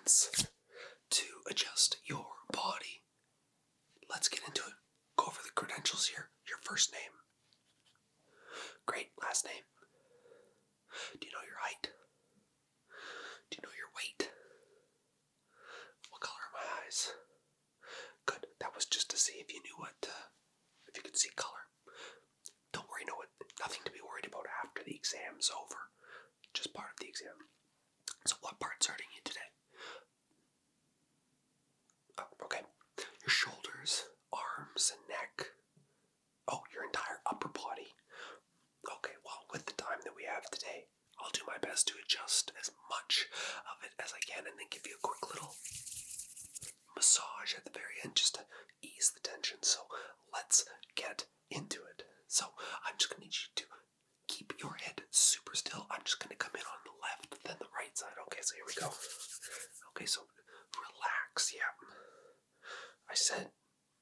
minutes to adjust your body. Let's get into it. Go over the credentials here. Your first name. Great. Last name. Do you know your height? Do you know your weight? What color are my eyes? Good. That was just to see if you knew if you could see color. Don't worry, nothing to be worried about after the exam's over. Just part of the exam. So what part's hurting you today? Oh, okay. Your shoulders, arms, and neck. Oh, your entire upper body. Okay, well, with the time that we have today, I'll do my best to adjust as much of it as I can and then give you a quick little massage at the very end just to ease the tension. So let's get into it. So I'm just going to need you to keep your head super still. I'm just going to come in on the left, then the right side. Okay, so here we go. Okay, so relax. Yeah. I said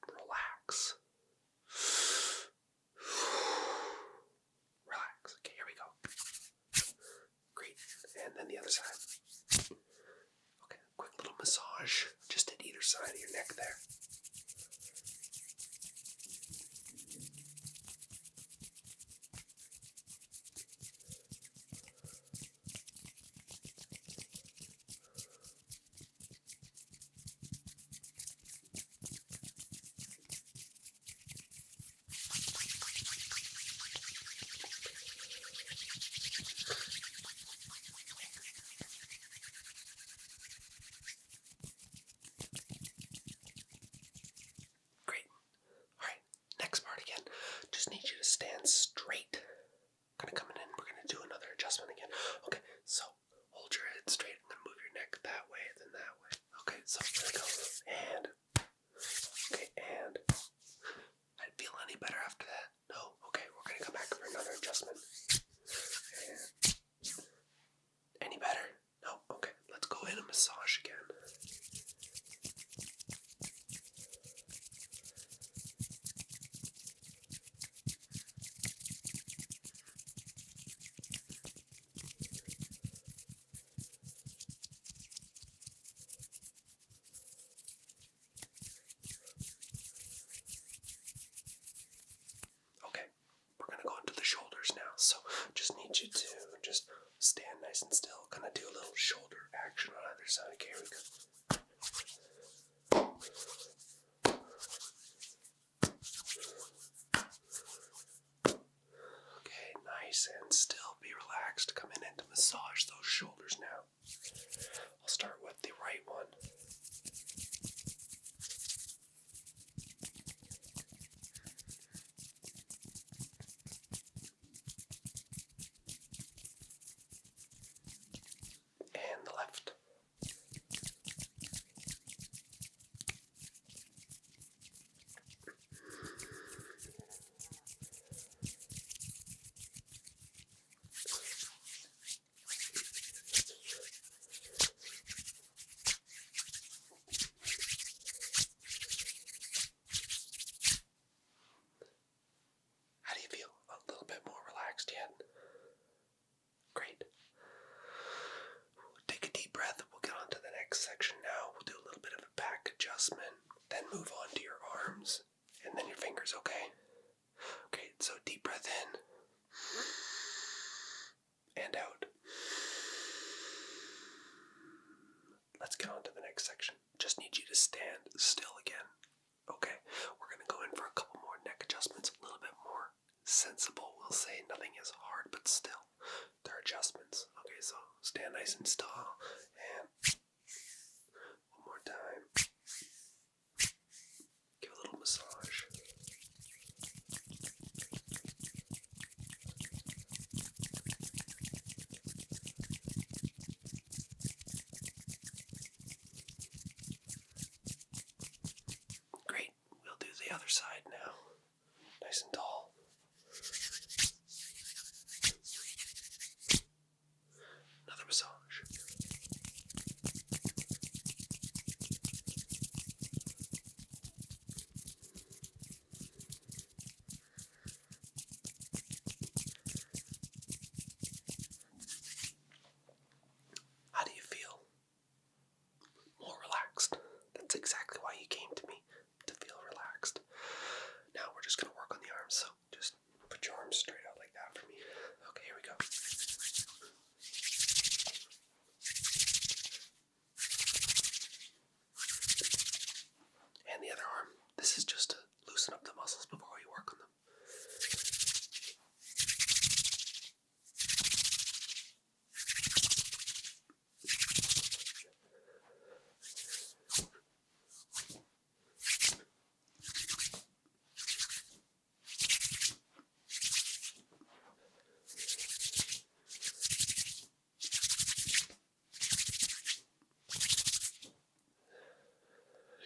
relax. Relax. Okay, here we go. Great. And then the other side. Okay, quick little massage just at either side of your neck there. Next part again, just need you to stand straight. Kind of coming in, we're going to do another adjustment again. Okay, so hold your head straight. I'm going to move your neck that way, then that way. Okay, so here we go. And, okay, and. I'd feel any better after that? No? Okay, we're going to come back for another adjustment. And. Any better? No? Okay, let's go in and massage again. Shoulders now, so just need you to just stand nice and still, kind of do a little shoulder action on either side. Okay, here we go. Okay, nice and still, be relaxed. Come in and massage those shoulders now. I'll start with the right one. And the left. How do you feel? A little bit more relaxed yet? Great. Take a deep breath. We'll get on to the next section now. We'll do a little bit of a back adjustment, then move on to your arms, and then your fingers, okay? Okay, so deep breath in, and out. Let's get on to the next section. Just need you to stand still again. Okay, we're going to go in for a couple more neck adjustments, a little bit more sensible. We'll say nothing is hard, but still, they're adjustments. Okay, so stand nice and still, and one more time. Give a little massage. Great, we'll do the other side now. Nice and tall. Another massage. How do you feel? the arms. So just put your arms straight out like that for me. Okay, here we go. And the other arm. This is just to loosen up the muscles before we work on them.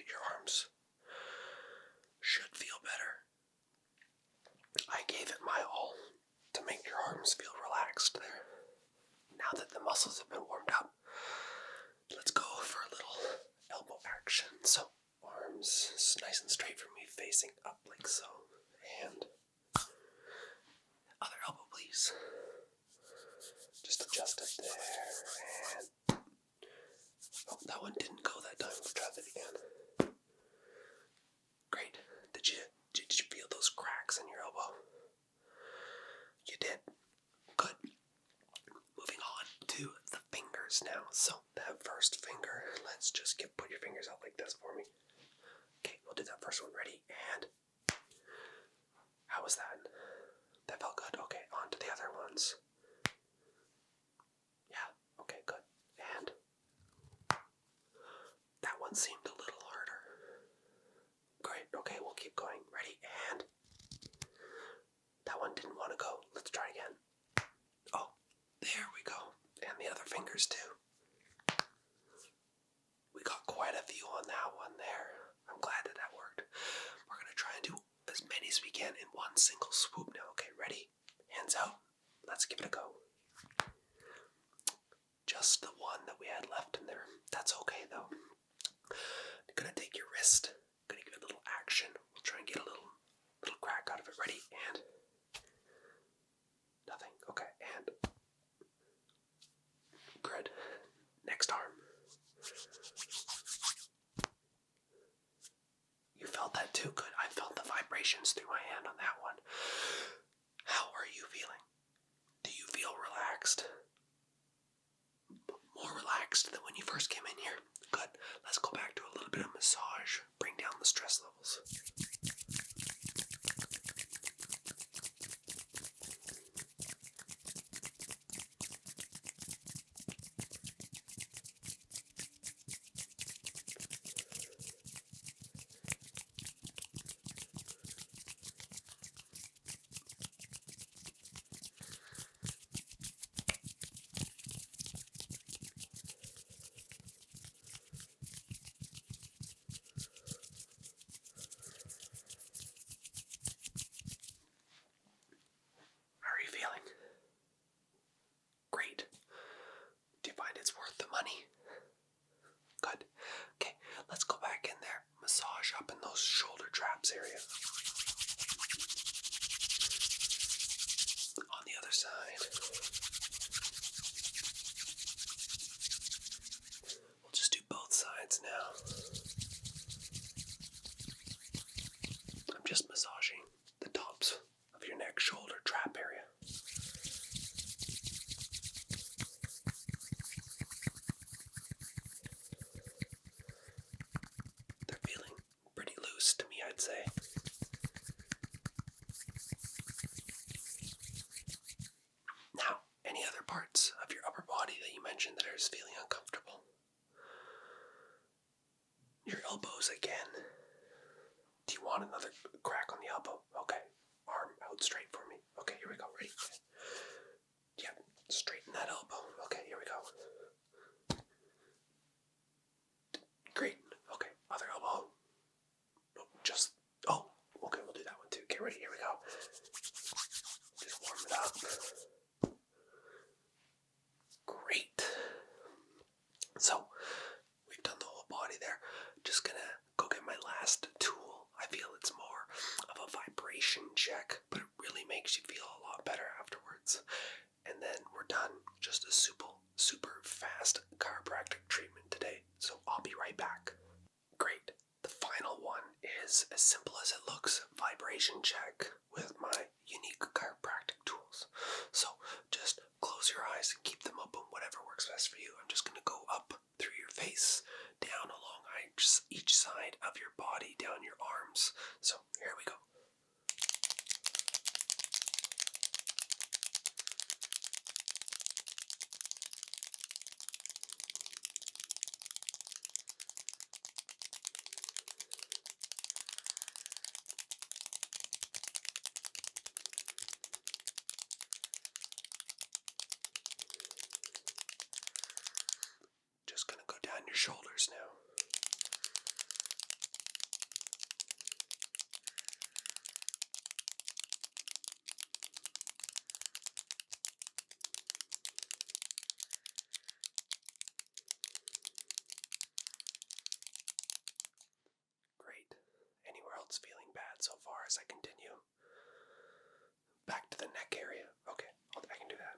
Your arms should feel better. I gave it my all to make your arms feel relaxed there. Now that the muscles have been warmed up, let's go for a little elbow action. So arms nice and straight for me, facing up like so. And other elbow, please. Just adjust it there. And oh, that one didn't go that time. Let's try that again. Great. Did you feel those cracks in your elbow? You did. Good. Moving on to the fingers now. So that first finger, let's just put your fingers out like this for me. Okay, we'll do that first one. Ready? And how was that? That felt good. Okay, on to the other ones. Yeah. Okay, good. And that one seemed a little harder. Great. Okay, we'll keep going. Ready? And that one didn't want to go. Let's try again. Oh, there we go. And the other fingers too. We got quite a few on that one there. I'm glad that worked. We're going to try and do as many as we can in one single swoop now. Okay, ready? Hands out. Let's give it a go. Just the one that we had left in there. That's okay though. I'm going to take your wrist. I'm going to give it a little action. We'll try and get a little crack out of it. Ready? And nothing. Okay, and good. Next arm. You felt that too? Good. I felt the vibrations through my hand on that one. How are you feeling? Do you feel relaxed? More relaxed than when you first came in here? Good. Let's go back to a little bit of massage. Bring down the stress levels. Great. Do you find it's worth the money? Good. Okay, let's go back in there. Massage up in those shoulder traps area. On the other side. We'll just do both sides now. I'm just massaging the tops of your neck, shoulder, trap area. They're feeling pretty loose to me, I'd say. Now, any other parts of your upper body that you mentioned that are just feeling uncomfortable? Your elbows again. Do you want another crack on the elbow? Okay. Arm out straight for me. Okay, here we go. Ready? Yeah, straighten that elbow. Okay, here we go. Great. Okay, other elbow. Okay, we'll do that one too. Get ready. Here we go. Just warm it up. Great. So, we've done the whole body there. Just gonna go get my last tool. I feel it's more of a vibration check, but it really makes you feel a lot better afterwards. And then we're done. Just a super fast chiropractic treatment today. So I'll be right back. Great. The final one is as simple as it looks. Vibration check with your shoulders now. Great. Anywhere else feeling bad so far as I continue? Back to the neck area. Okay, I can do that.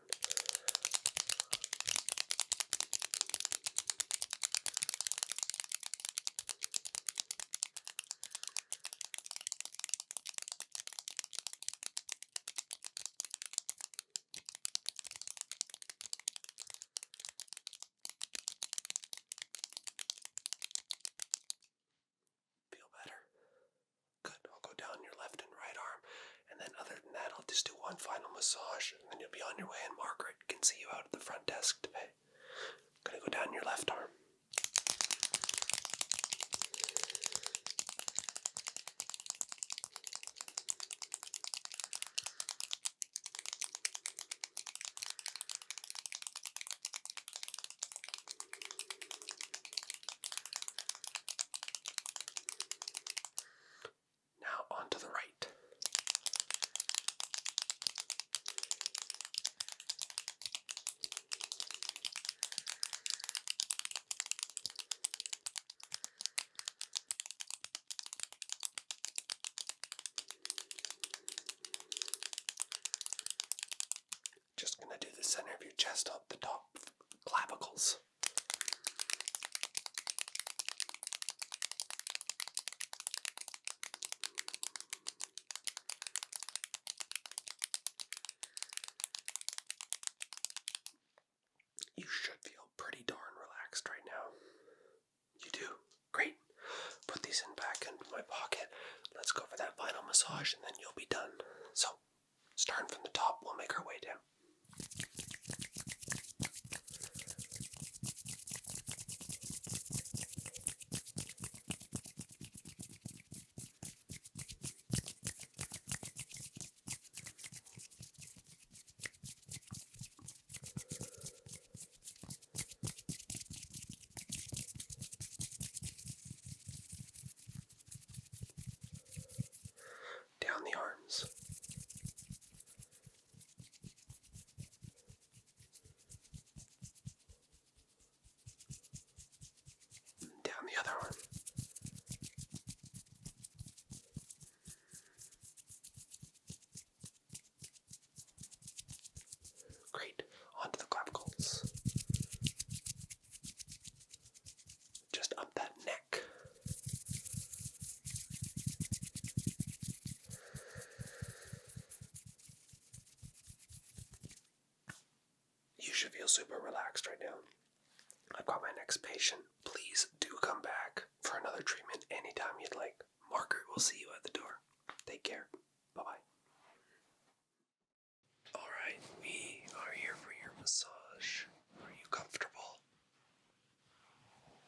Feel better? Good. I'll go down your left and right arm, and then other than that, I'll just do one final massage, and then you'll be on your way, and Margaret can see you out at the front desk today. Gonna go down your left arm. Now onto the right. Just gonna do the center of your chest up the top clavicles. You should feel pretty darn relaxed right now. You do? Great. Put these back into my pocket. Let's go for that final massage and then you'll be done. So, starting from the top, we'll make our way down. Down the arms. Down the other arm. Great. Onto the clavicles. Just up that neck. You should feel super relaxed right now. I've got my next patient. Please do come back for another treatment anytime you'd like. Margaret will see you at the door. Take care. Bye-bye. Alright, we are here for your massage. Are you comfortable?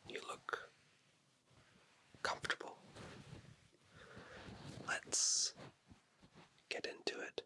You look comfortable. Let's get into it.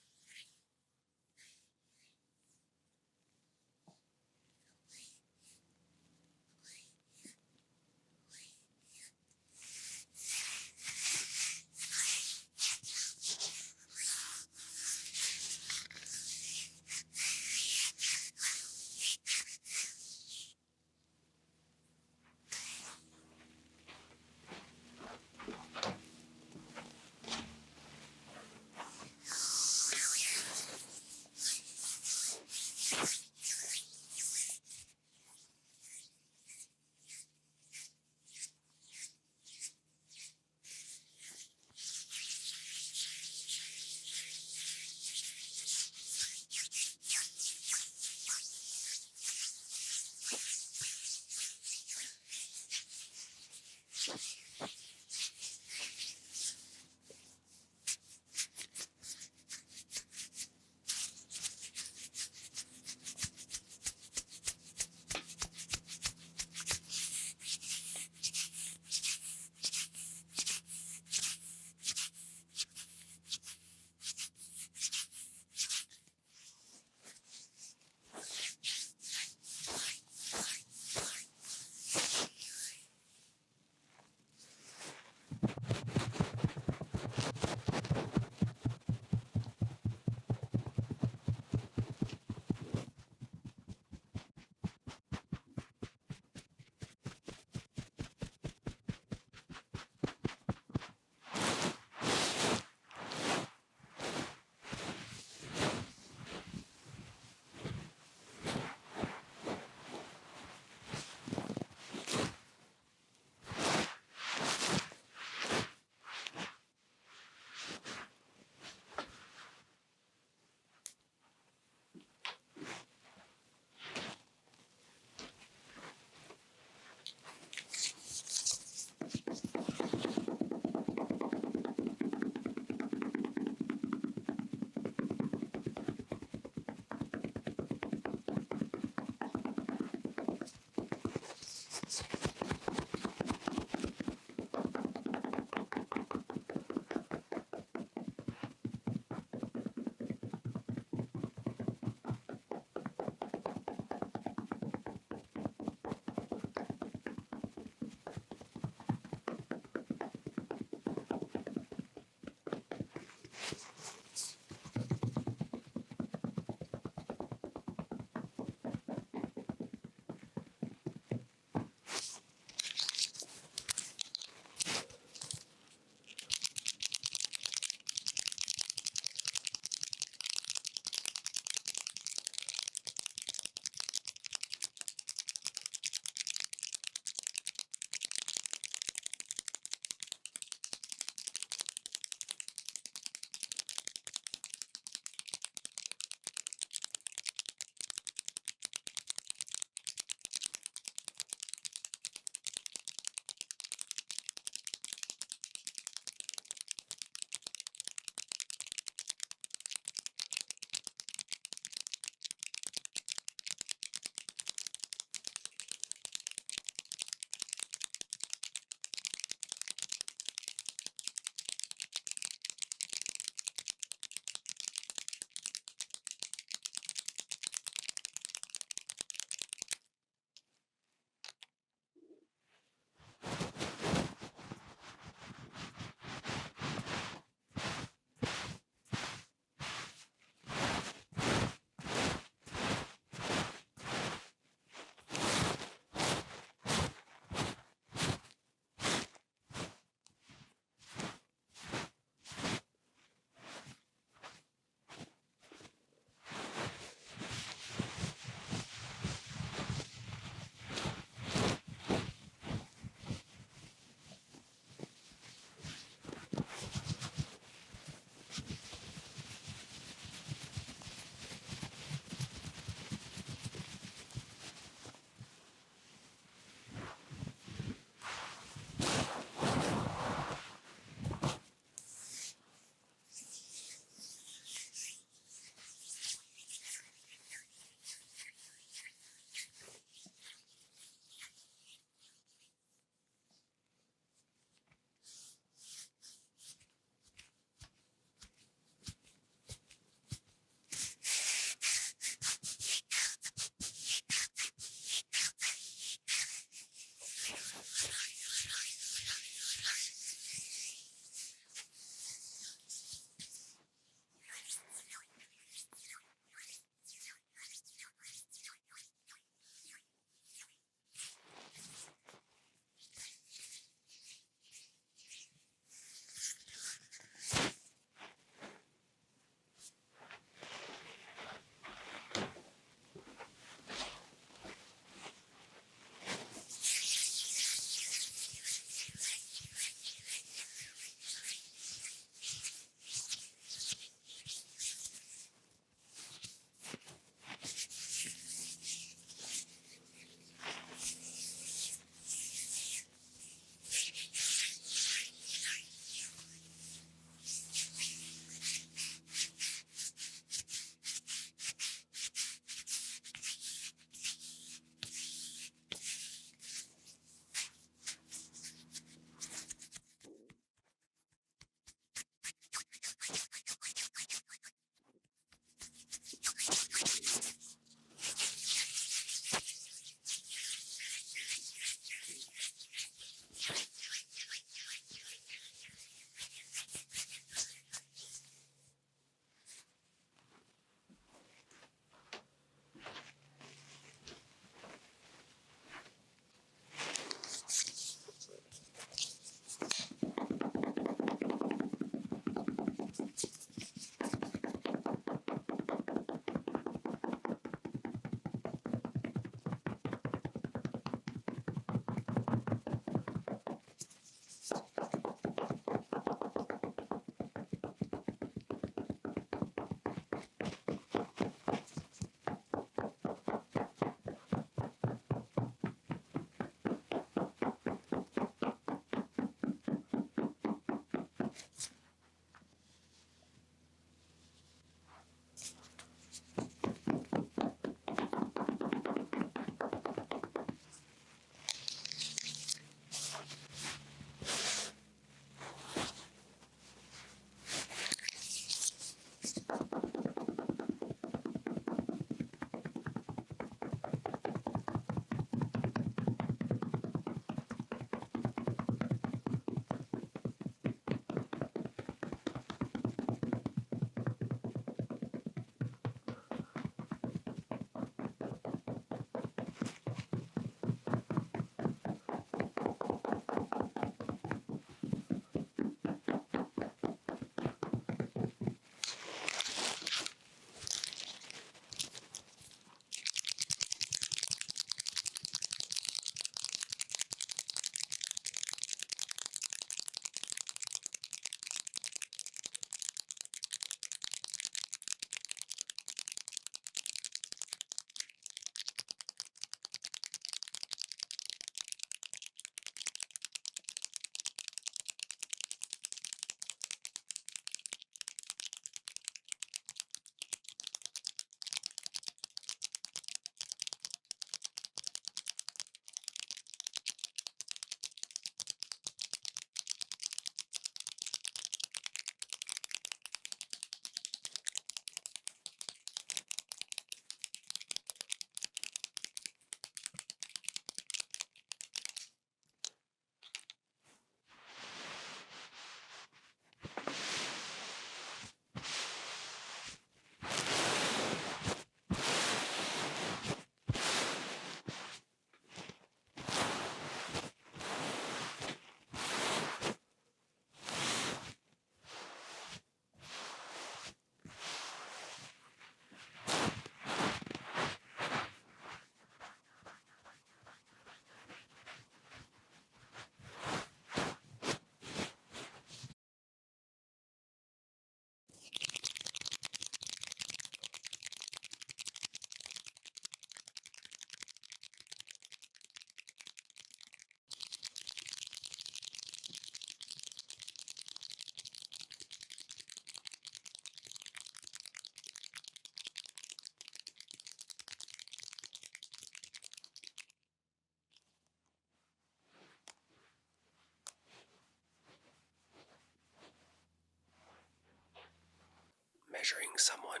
someone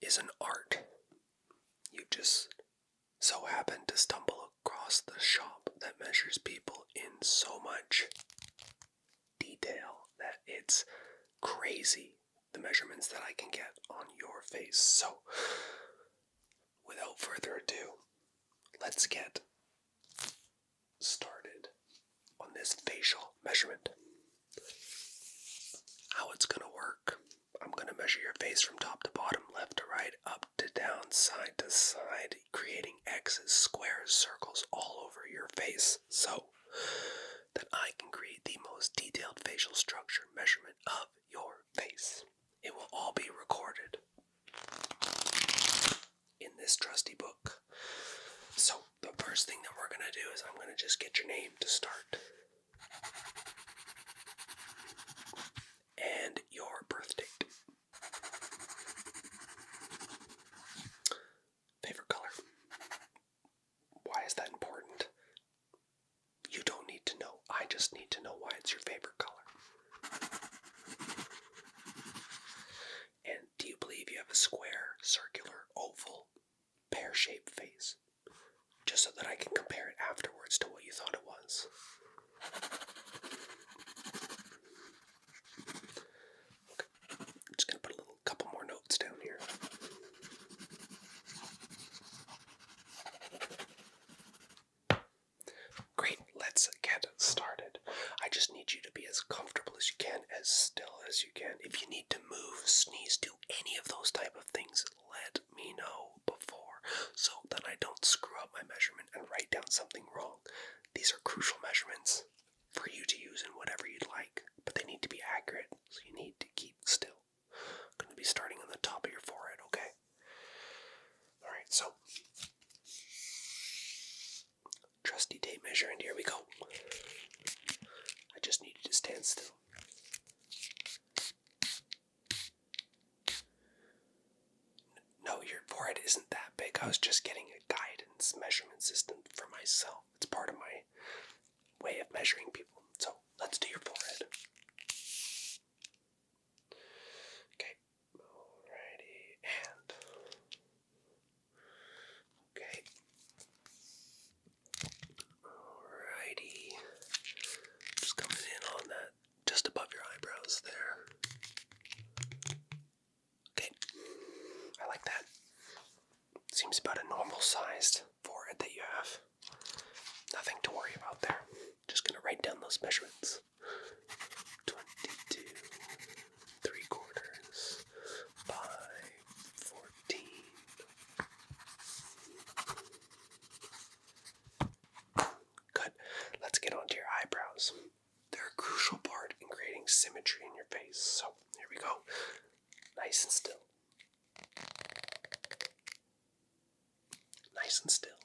is an art. You just so happen to stumble across the shop that measures people in so much detail that it's crazy, the measurements that I can get on your face. So, without further ado, let's get started on this facial measurement. How it's going to work: I'm going to measure your face from top to bottom, left to right, up to down, side to side, creating X's, squares, circles all over your face so that I can create the most detailed facial structure measurement of your face. It will all be recorded in this trusty book. So the first thing that we're going to do is I'm going to just get your name to start. And your birth date. Favorite color. Why is that important? You don't need to know. I just need to know why it's your favorite color. And do you believe you have a square, circular, oval, pear-shaped face? Just so that I can compare it afterwards to what you thought it was. I'm just going to put a couple more notes down here. Great, let's get started. I just need you to be as comfortable as you can, as still as you can. If you need to move, sneeze, do any of those type of things, let me know before so that I don't screw up my measurement and write down something wrong. These are crucial measurements for you to use in whatever you'd like, but they need to be accurate, so you need to keep still. I'm going to be starting on the top of your forehead, okay? Alright, so trusty tape measure, and here we go. I just need you to stand still. No, your forehead isn't that big. I was just getting a guidance measurement system for myself. It's part of my way of measuring people. So let's do your forehead. Okay. Alrighty, and okay. Alrighty. Just coming in on that, just above your eyebrows there. Okay. I like that. Seems about a normal sized forehead that you have. Nothing to worry about there. Just gonna write down those measurements. 22 3/4 by 14. Good. Let's get onto your eyebrows. They're a crucial part in creating symmetry in your face. So here we go. Nice and still. Nice and still.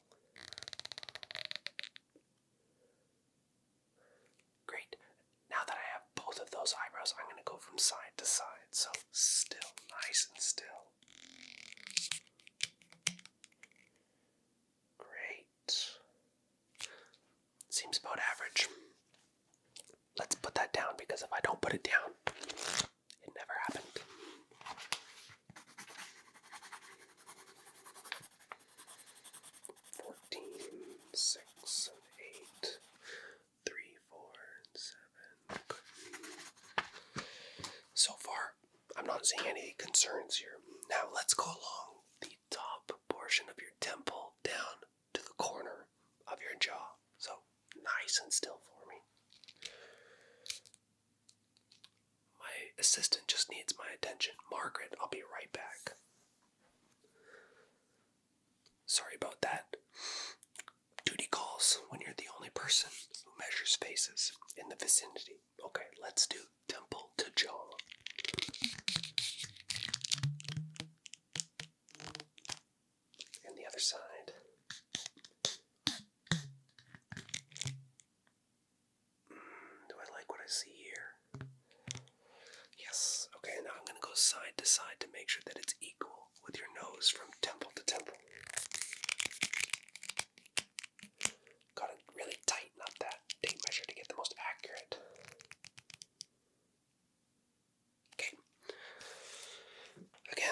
Great. Now that I have both of those eyebrows, I'm going to go from side to side. So still, nice and still. Great. Seems about average. Let's put that down, because if I don't put it down, it never happened. Six, 8, 3, 4, 7. So far, I'm not seeing any concerns here. Now let's go along the top portion of your temple down to the corner of your jaw. So nice and still for me. My assistant just needs my attention. Margaret, I'll be right back. Sorry about that. Duty calls when you're the only person who measures faces in the vicinity. Okay, let's do temple to jaw. And the other side. Do I like what I see here? Yes. Okay, now I'm going to go side to side to make sure that it's equal with your nose from temple to temple. Gotta really tighten up that tape measure to get the most accurate. Okay. Again,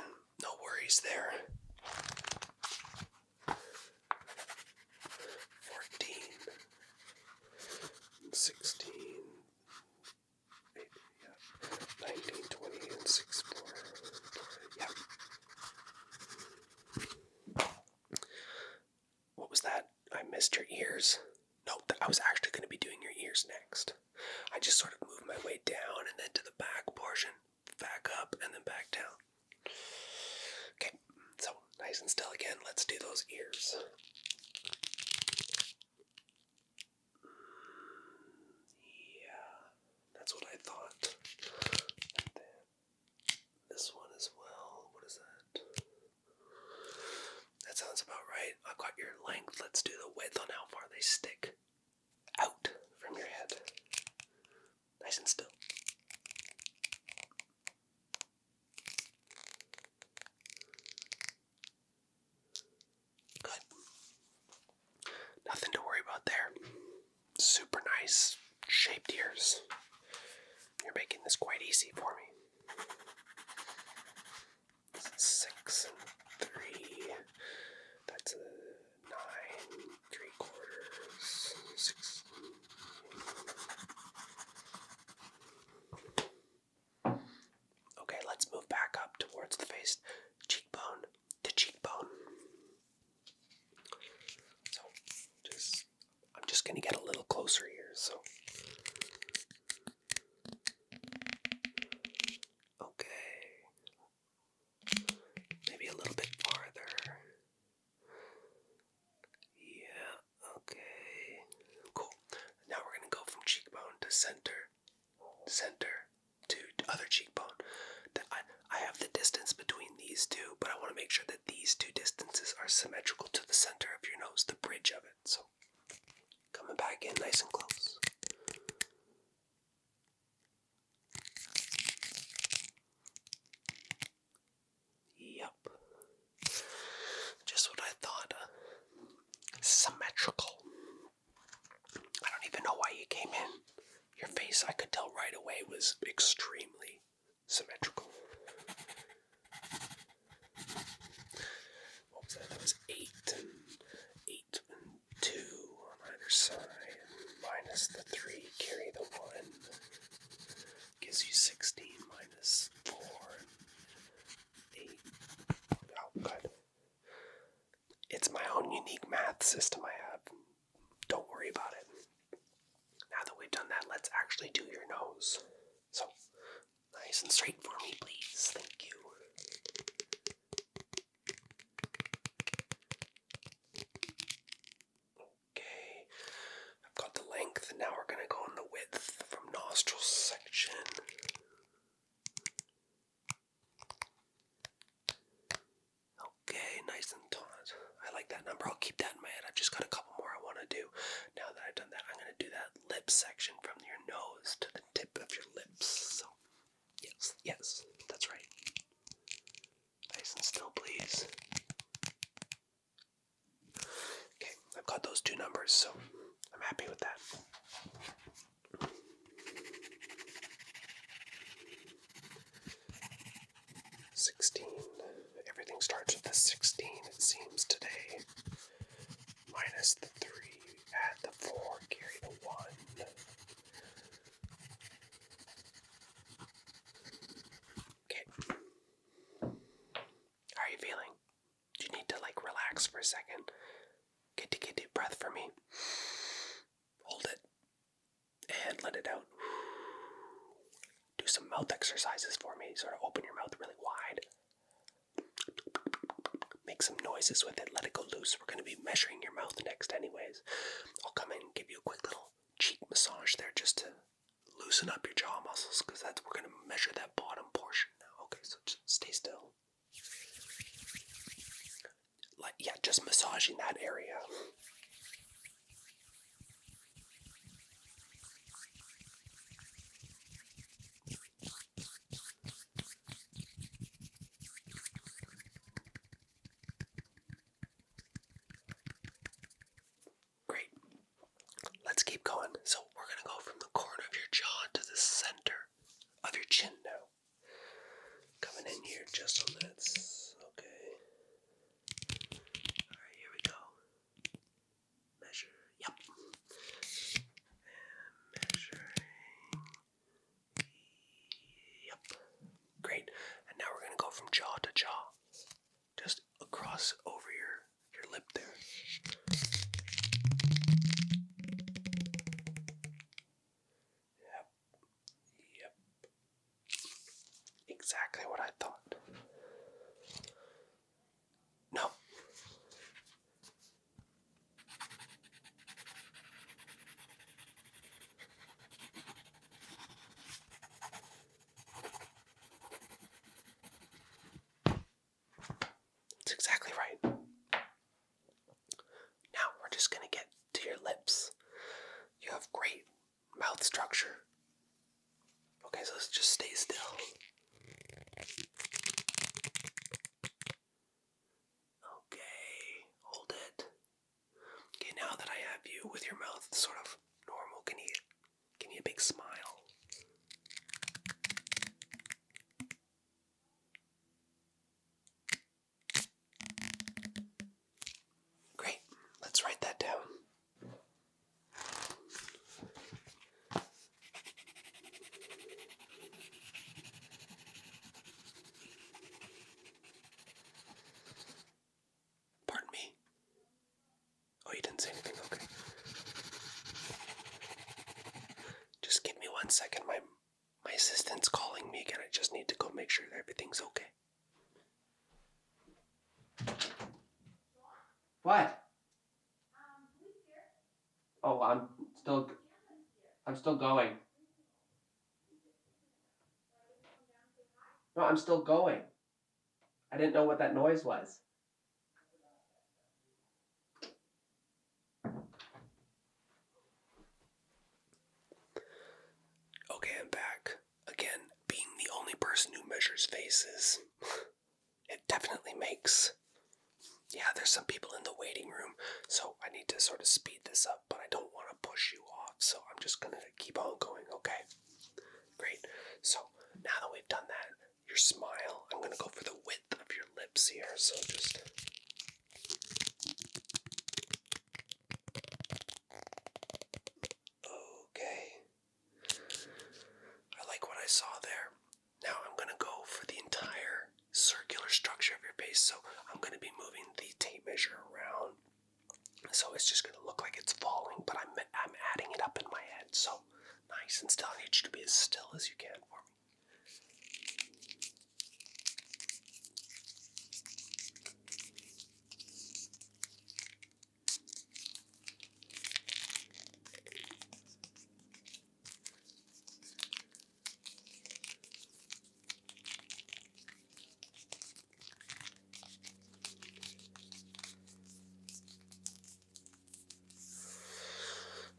and still again. Let's do those ears. Yeah, that's what I thought. And then this one as well. What is that? That sounds about right. I've got your length. Let's do the width on how far they stick out from your head. Nice and still. Good. Nothing to worry about there. Super nice shaped ears. You're making this quite easy for me. 6 and 3. That's a 9 3/4. 6. Okay, let's move back up towards the face. Cheekbone to cheekbone. So, I'm just gonna get a little closer here, so. Okay. Maybe a little bit farther. Yeah, okay. Cool. Now we're gonna go from cheekbone to center to other cheekbone. I have the distance between these two, but I want to make sure that these two distances are symmetrical to the center of your nose, the bridge of it. So, coming back in nice and close. Yep. Just what I thought. Symmetrical. I don't even know why you came in. Your face, I could tell right away, was extremely symmetrical. What was that? That was 8 and 2 on either side. Minus the 3, carry the 1. Gives you 16 minus 4 and 8. Oh, good. It's my own unique math system I have. Don't worry about it. Now that we've done that, let's actually do your nose. So, nice and straight for me, please. Thank you. Okay, I've got the length, and now we're going to go on the width from nostril section. Okay, nice and taut. I like that number. I'll keep that in my head. I've just got a couple more I want to do. Now that I've done that, I'm going to do that lip section from your nose to the tip of your lips. So, yes, that's right. Nice and still, please. Okay, I've got those two numbers, so I'm happy with that. Everything starts with a 16, it seems, today. Minus the 3, add the 4, carry the 1. Okay. How are you feeling? Do you need to, relax for a second? Get a deep breath for me. Hold it. And let it out. Do some mouth exercises for me. Sort of open your mouth really wide. Make some noises with it. Let it go loose. We're going to be measuring your mouth next anyways. I'll come in and give you a quick little cheek massage there just to loosen up your jaw muscles, because we're going to measure that bottom portion now. Okay, so just stay still. Just massaging that area. Great. Let's keep going. So we're going to go from the corner of your jaw to the center of your chin now. Coming in here just on that. Okay. Alright, here we go. Measure. Yep. And measuring. Yep. Great. And now we're going to go from jaw to jaw. Just across over your lip there. Yep. Exactly what I thought. No, second. My assistant's calling me again. I just need to go make sure that everything's okay. What? Oh, I'm still going. No, I'm still going. I didn't know what that noise was. Okay, I'm back. Again, being the only person who measures faces, it definitely makes... Yeah, there's some people in the waiting room, so I need to sort of speed this up, but I don't want to push you off, so I'm just going to keep on going, okay? Great. So, now that we've done that, your smile, I'm going to go for the width of your lips here, so just... Okay. I like what I saw there. Now I'm going to go for the entire circular structure of your face, so I'm going to be moving the tape measure around. So it's just going to look like it's falling, but I'm adding it up in my head, so nice and still. I need you to be as still as you can for me.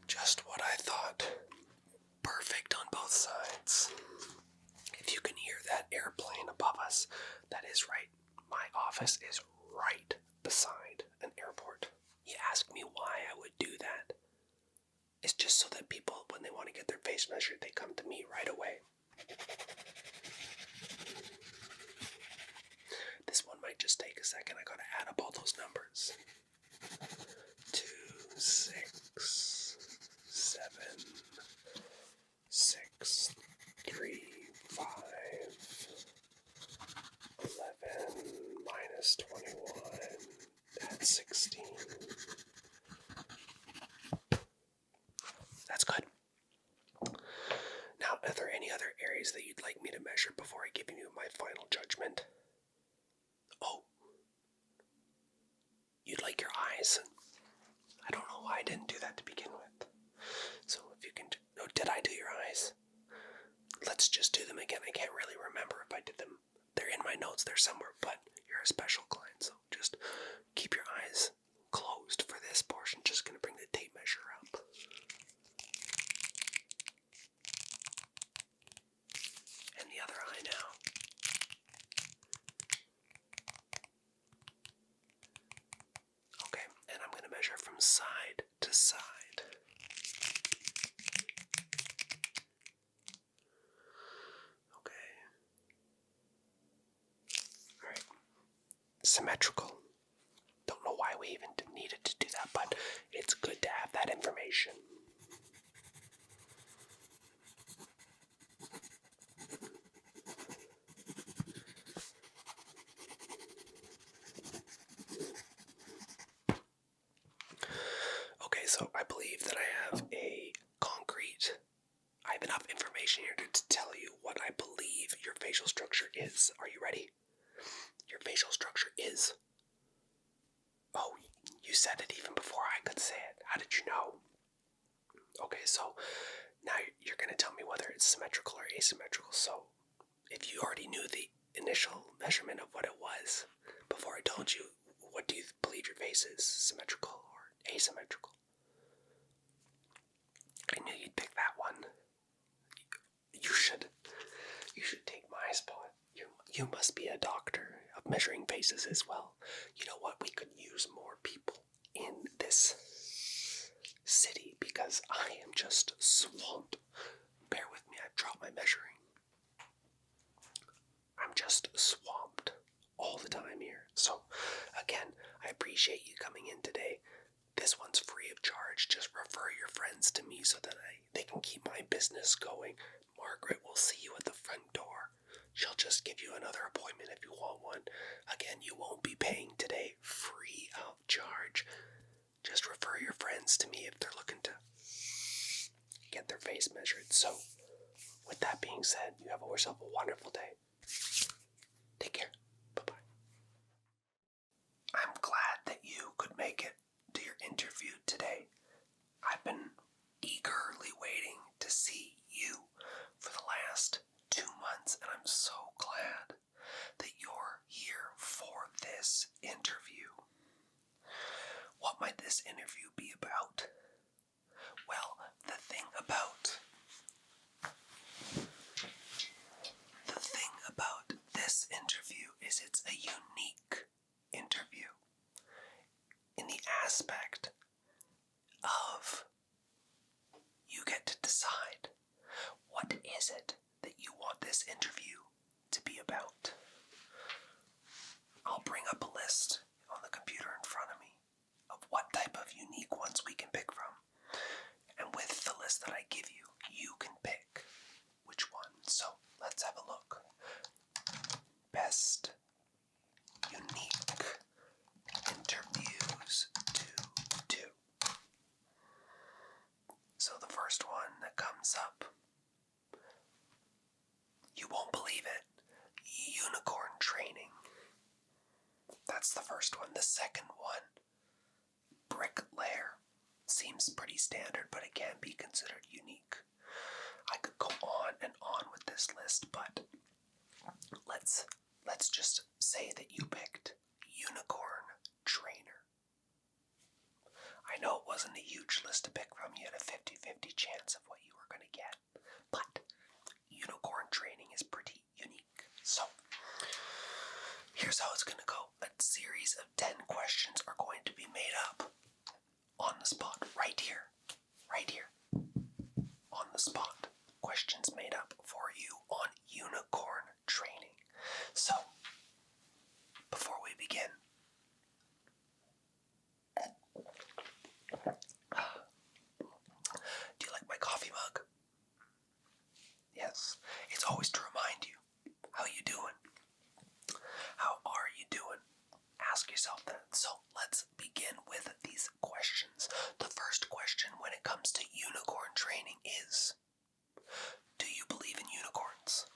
Just what I thought. Perfect on both sides. If you can hear that airplane above us, that is right. My office is right beside an airport. You ask me why I would do that. It's just so that people, when they want to get their face measured, they come to me right away. This one might just take a second. I gotta add up all those numbers. 2, 6, 7, 6, 3, 5, 11, minus 21, that's 16. That's good. Now, are there any other areas that you'd like me to measure before I give you my final judgment? Oh, you'd like your eyes? I don't know why I didn't do that to begin with. So if you can... Oh, did I do your eyes? Let's just do them again. I can't really remember if I did them. They're in my notes. They're somewhere, but you're a special client, so just keep your eyes closed for this portion. Just going to bring the tape measure up. And the other eye now. Okay, and I'm going to measure from side to side. Okay. Alright. Symmetrical. Don't know why we even needed to do that, but it's good to have that information. Okay, so I believe that I have enough information here to tell you what I believe your facial structure is. Are you ready? Your facial structure is... Oh, you said it even before I could say it. How did you know? Okay, so now you're going to tell me whether it's symmetrical or asymmetrical. So if you already knew the initial measurement of what it was before I told you, what do you believe your face is? Symmetrical or asymmetrical? I knew you'd pick that one. You should take my spot. You must be a doctor of measuring faces as well. You know what? We could use more people in this city because I am just swamped. Bear with me, I've dropped my measuring. I'm just swamped all the time here. So, again, I appreciate you coming in today. This one's free of charge. Just refer your friends to me so that they can keep my business going. Margaret will see you at the front door. She'll just give you another appointment if you want one. Again, you won't be paying today, free of charge. Just refer your friends to me if they're looking to get their face measured. So, with that being said, you have yourself a wonderful day. Take care. Bye-bye. I'm glad that you could make it to your interview today. I've been eagerly waiting to see you for the last 2 months, and I'm so glad that you're here for this interview. What might this interview be about? Well, the thing about this interview is it's a unique interview in the aspect of you get to decide what is it that you want this interview to be about. I'll bring up a list on the computer in front of me of what type of unique ones we can pick from. And with the list that I give you, you can pick which one. So let's have a look. Best unique interviews to do. So the first one that comes up, you won't believe it, unicorn training. That's the first one. The second one, bricklayer. Seems pretty standard, but it can be considered unique. I could go on and on with this list, but let's just say that you picked unicorn trainer. I know it wasn't a huge list to pick from. You had a 50-50 chance of what you were going to get, but unicorn training is pretty unique. So here's how it's going to go. A series of 10 questions are going to be made up on the spot, right here, on the spot. Questions made up for you on unicorn training. So, before we begin, do you like my coffee mug? Yes, it's always to remind you, how you doing? How are you doing? Ask yourself that. So let's begin with these questions. The first question when it comes to unicorn training is, do you believe in unicorns?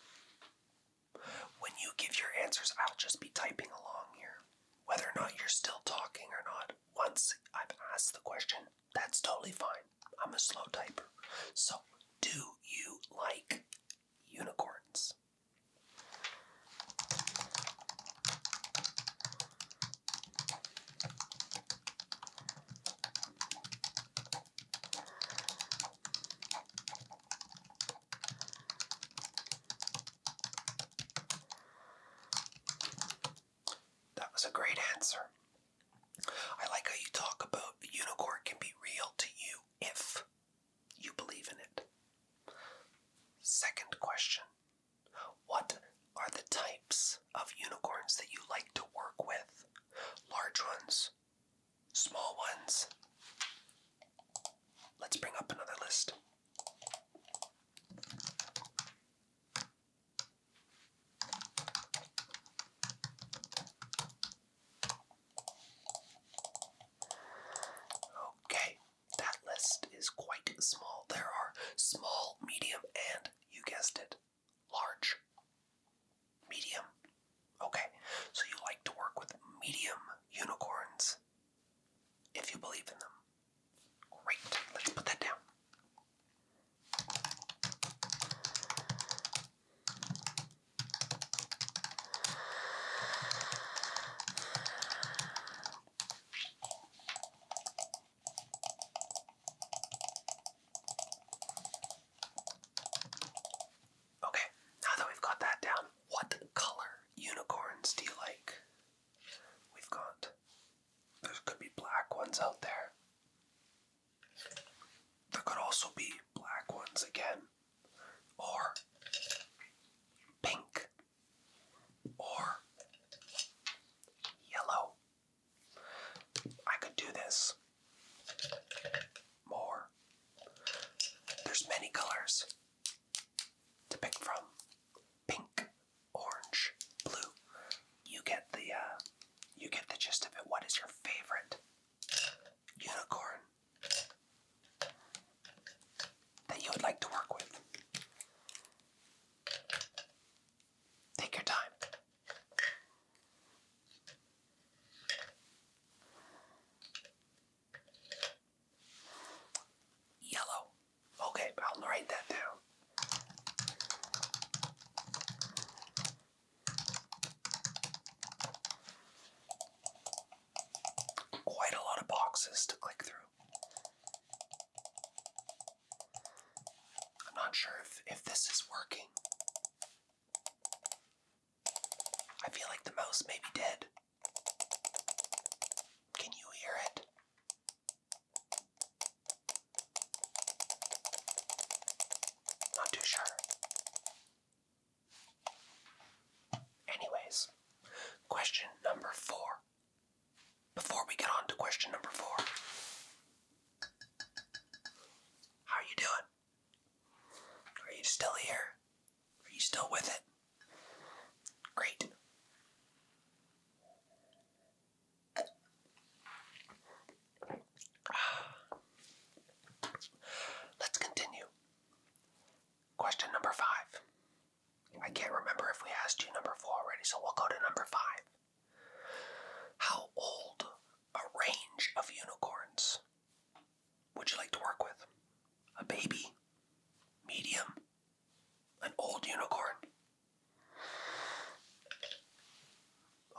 When you give your answers, I'll just be typing along here. Whether or not you're still talking or not, once I've asked the question, that's totally fine. I'm a slow typer. So, do you like unicorns? That was a great answer. I like how you talk about a unicorn can be real to you if you believe in it. Second question. What are the types of unicorns that you like to work with? Large ones? Small ones? Let's bring up another list. Okay, that list is quite small. There are small, medium, and, you guessed it, large. Medium. Okay, so you like to work with medium unicorns if you believe in them. Great, let's put that down. feel like the mouse may be dead. Can you hear it? Not too sure. Anyways, question number 4. Before we get on to question number 4, how are you doing? Are you still here? Are you still with it? Great. Let's continue. Question number 5. I can't remember if we asked you number 4 already, so we'll go to number 5. How old a range of unicorns would you like to work with? A baby? Medium? An old unicorn?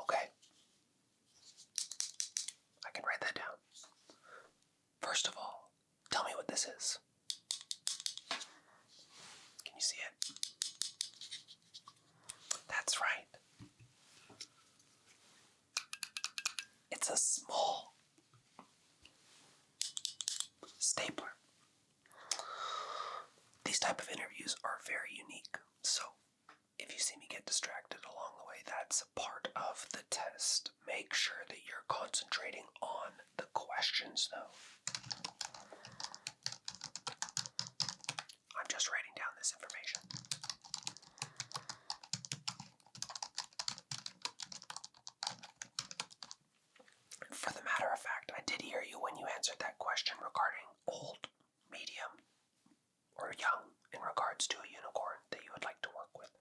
Okay. I can write that down. First of all, tell me what this is. Can you see it? That's right. It's a small stapler. These type of interviews are very unique, so if you see me get distracted along the way, that's a part of the test. Make sure that you're concentrating on the questions, though. I'm just writing down this information. For the matter of fact, I did hear you when you answered that question regarding old, medium, or young in regards to a unicorn that you would like to work with.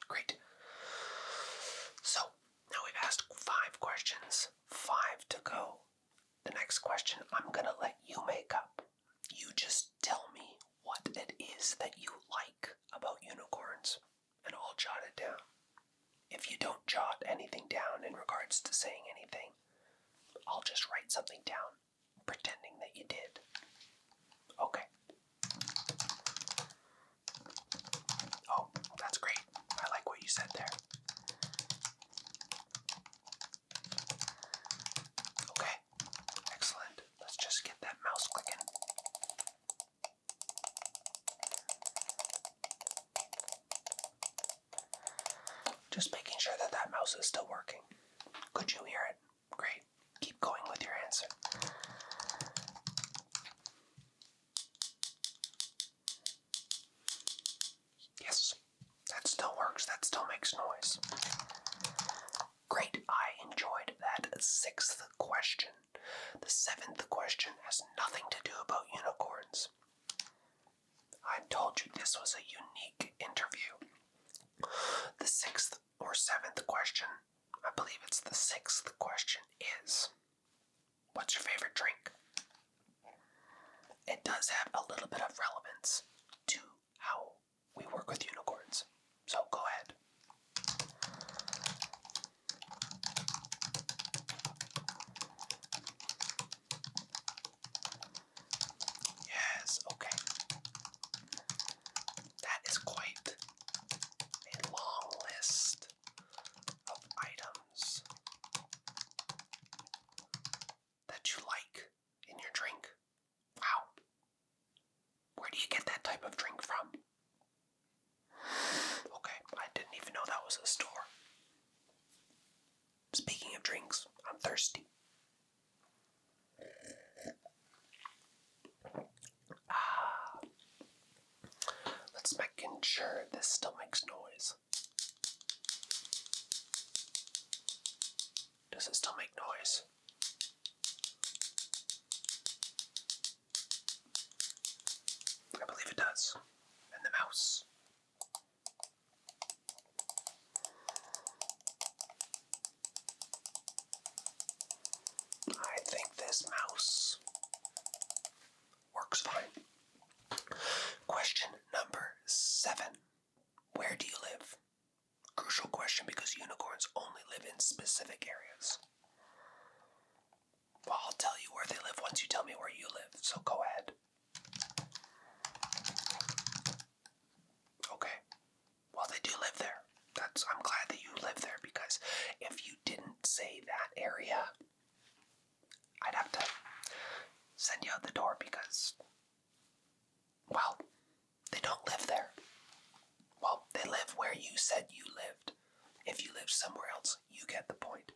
Great. So, now we've asked 5 questions, 5 to go. The next question I'm going to let you make up. You just tell me what it is that you like about unicorns, and I'll jot it down. If you don't jot anything down in regards to saying anything, I'll just write something down, pretending that you did. Okay. Oh, that's great. I like what you said there. Okay, excellent. Let's just get that mouse clicking. Just making sure that that mouse is still working. Could you hear it? Great. Keep going with your answer. Yes, that still works. That still makes noise. Great. I enjoyed that 6th question. The 7th question has nothing to do about unicorns. I told you this was a unique interview. The 6th or 7th question, I believe it's the 6th question, is, what's your favorite drink? It does have a little bit of relevance to how we work with unicorns. So go ahead. Yes, okay. That is quite a long list of items that you like in your drink. Wow. Where do you get that type of drink from? Okay, I didn't even know that was a store. Speaking of drinks, I'm thirsty. Let's make sure this still makes noise. Does it still make noise? I believe it does. And the mouse. I think this mouse works fine. Question number 7. Where do you live? Crucial question because unicorns only live in specific areas. Well, I'll tell you where they live once you tell me where you live, so go ahead. Okay. Well, they do live there. I'm glad that you live there because anywhere else. You get the point.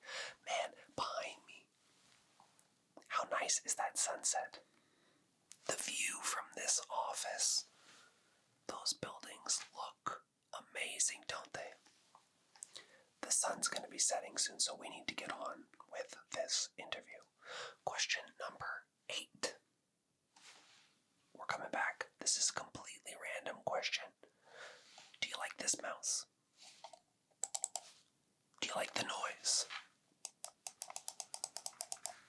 Man, behind me, how nice is that sunset? The view from this office, those buildings look amazing, don't they? The sun's going to be setting soon, so we need to get on with this interview. Question number 8. We're coming back. This is a completely random question. Do you like this mouse? Do you like the noise?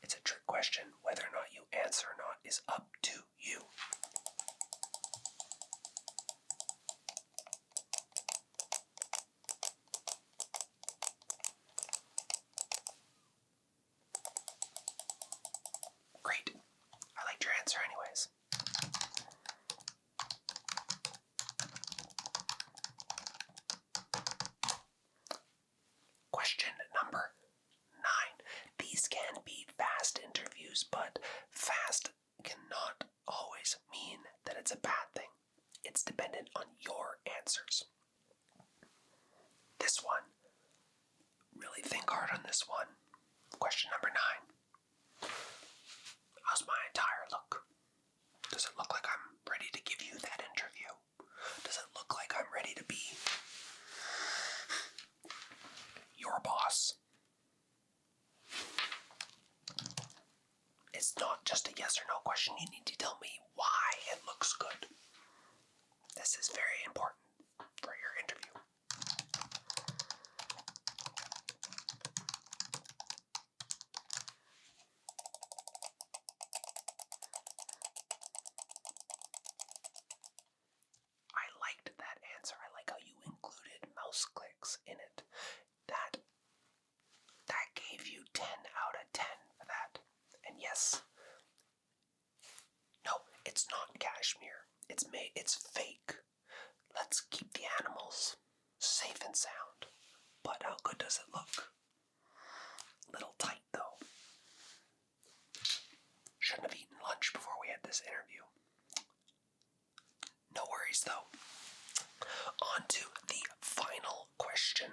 It's a trick question. Whether or not you answer or not is up to you. Great. I liked your answer anyways. Question number 9. These can be fast interviews, but fast cannot always mean that it's a bad thing. It's dependent on your answers. This one, really think hard on this one. Question number 9. How's my attire look? Does it look like I'm ready to give you that interview? Does it look like I'm ready to be your boss? It's not just a yes or no question. You need to tell me why it looks good. This is very important for your interview. I liked that answer. I like how you included mouse clicks in it. That gave you 10 out of 10 for that. And yes, no, it's not cashmere. It's fake. Let's keep the animals safe and sound. But how good does it look? Little tight though. Shouldn't have eaten lunch before we had this interview. No worries though. On to the final question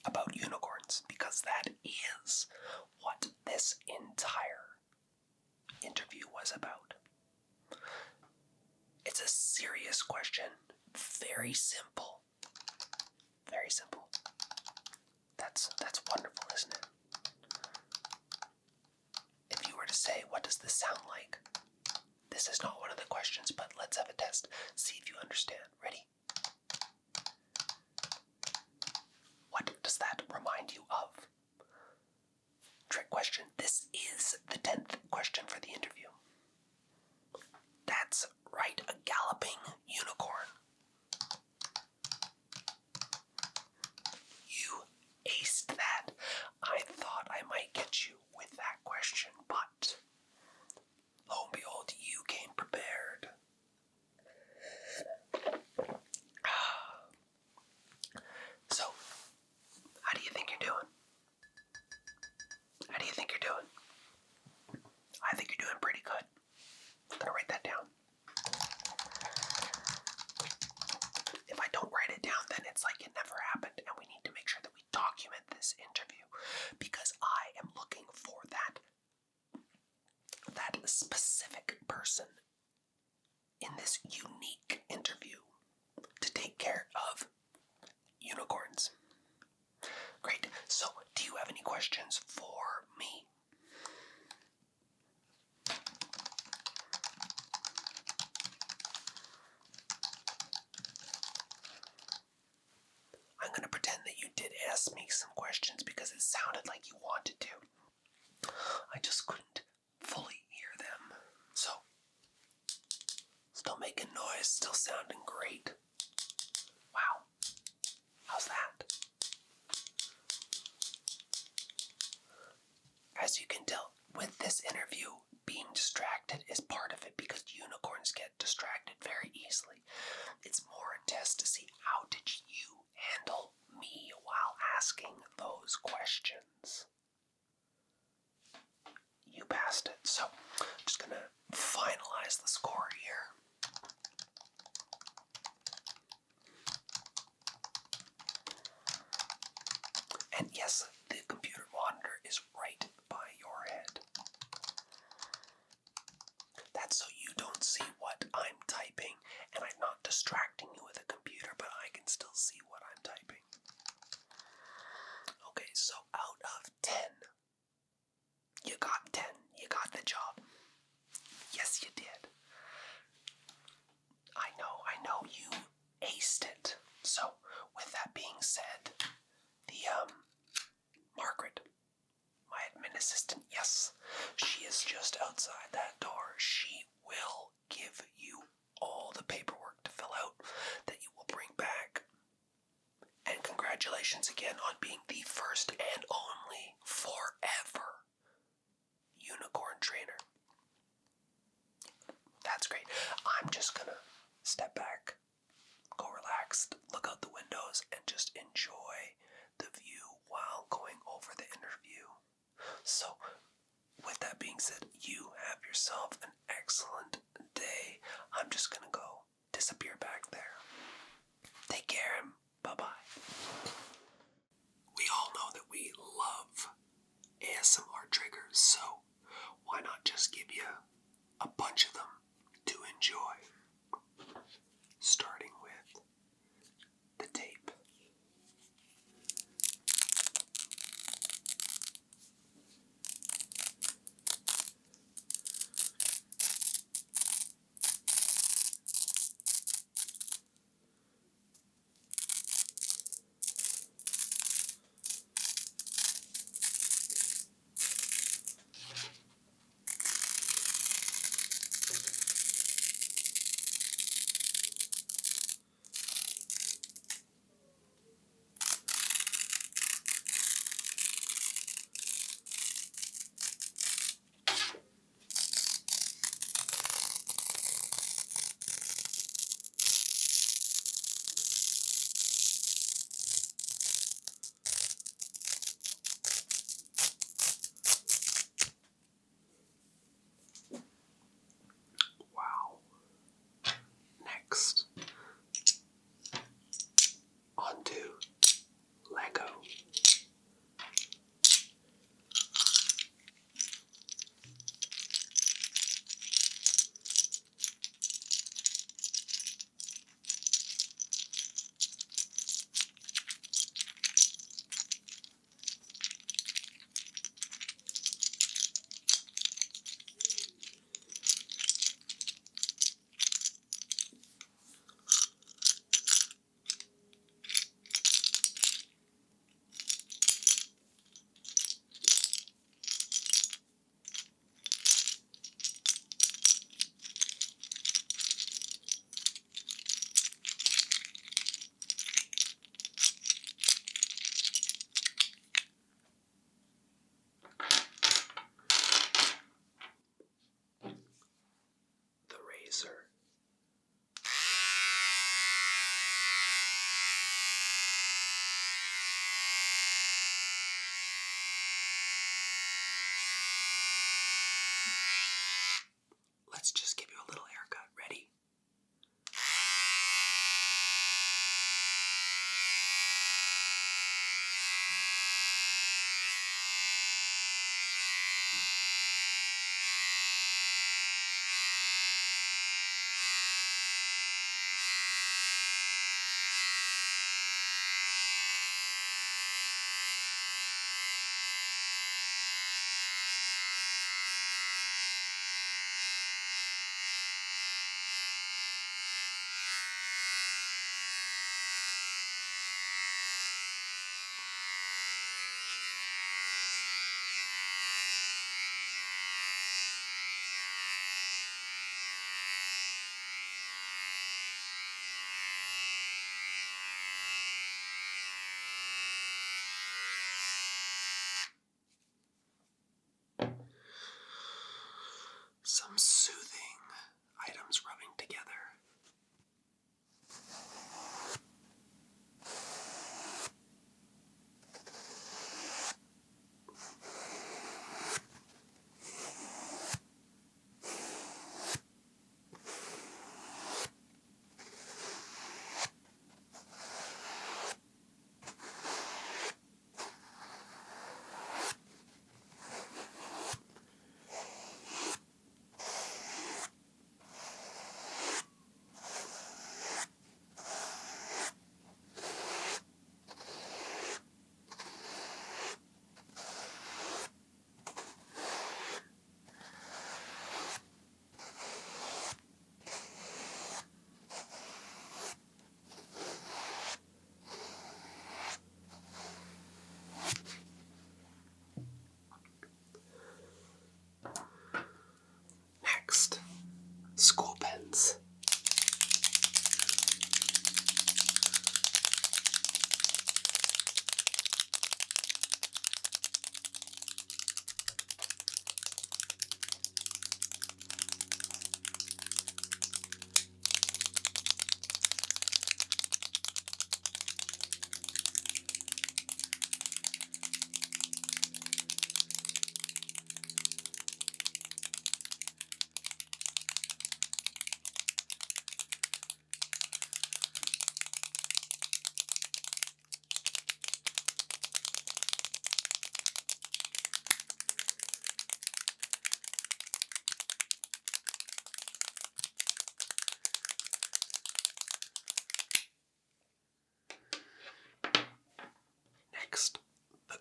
about unicorns, because that is what this entire interview was about. It's a serious question. Very simple. Very simple. That's wonderful, isn't it? If you were to say, what does this sound like? This is not one of the questions, but let's have a test. See if you understand. Ready? What does that remind you of? Trick question. This is the 10th question for the interview. That's right, a galloping unicorn. You aced that. I thought I might get you with that question, but lo and behold, you came prepared. So, how do you think you're doing? How do you think you're doing? I think you're doing pretty good. I'm gonna write that down. If I don't write it down, then it's like it never happened, and we need to make sure that we document this interview, because I am looking for that specific person in this unique interview to take care of unicorns. Great. So, do you have any questions for me? I'm going to pretend that you did ask me some questions because it sounded like you wanted to. I just couldn't fully hear them. So, still making noise, still sounding great. Wow. How's that? As you can tell, with this interview, being distracted is part of it because unicorns get distracted very easily. It's more a test to see how did you handle me while asking those questions. You passed it, so I'm just going to finalize the score here. And yes, the computer monitor is right by your head. That's so you don't see what I'm typing, and I'm not distracting you with a computer, but I can still see what I'm typing. Okay, so out of 10, you got 10. You got the job. Yes, you did. I know, you aced it. So, with that being said, Margaret, my admin assistant, yes, she is just outside that door. She will give you all the paperwork to fill out that you will bring back. And congratulations again on being the first and only forever unicorn trainer. That's great. I'm just gonna step back, go relaxed, look out the windows, and just enjoy the view while going over the interview. So, with that being said, you have yourself an excellent day. I'm just gonna go disappear back there. Take care and bye-bye. We all know that we love ASMR triggers, so why not just give you a bunch of them to enjoy? Starting with the tape.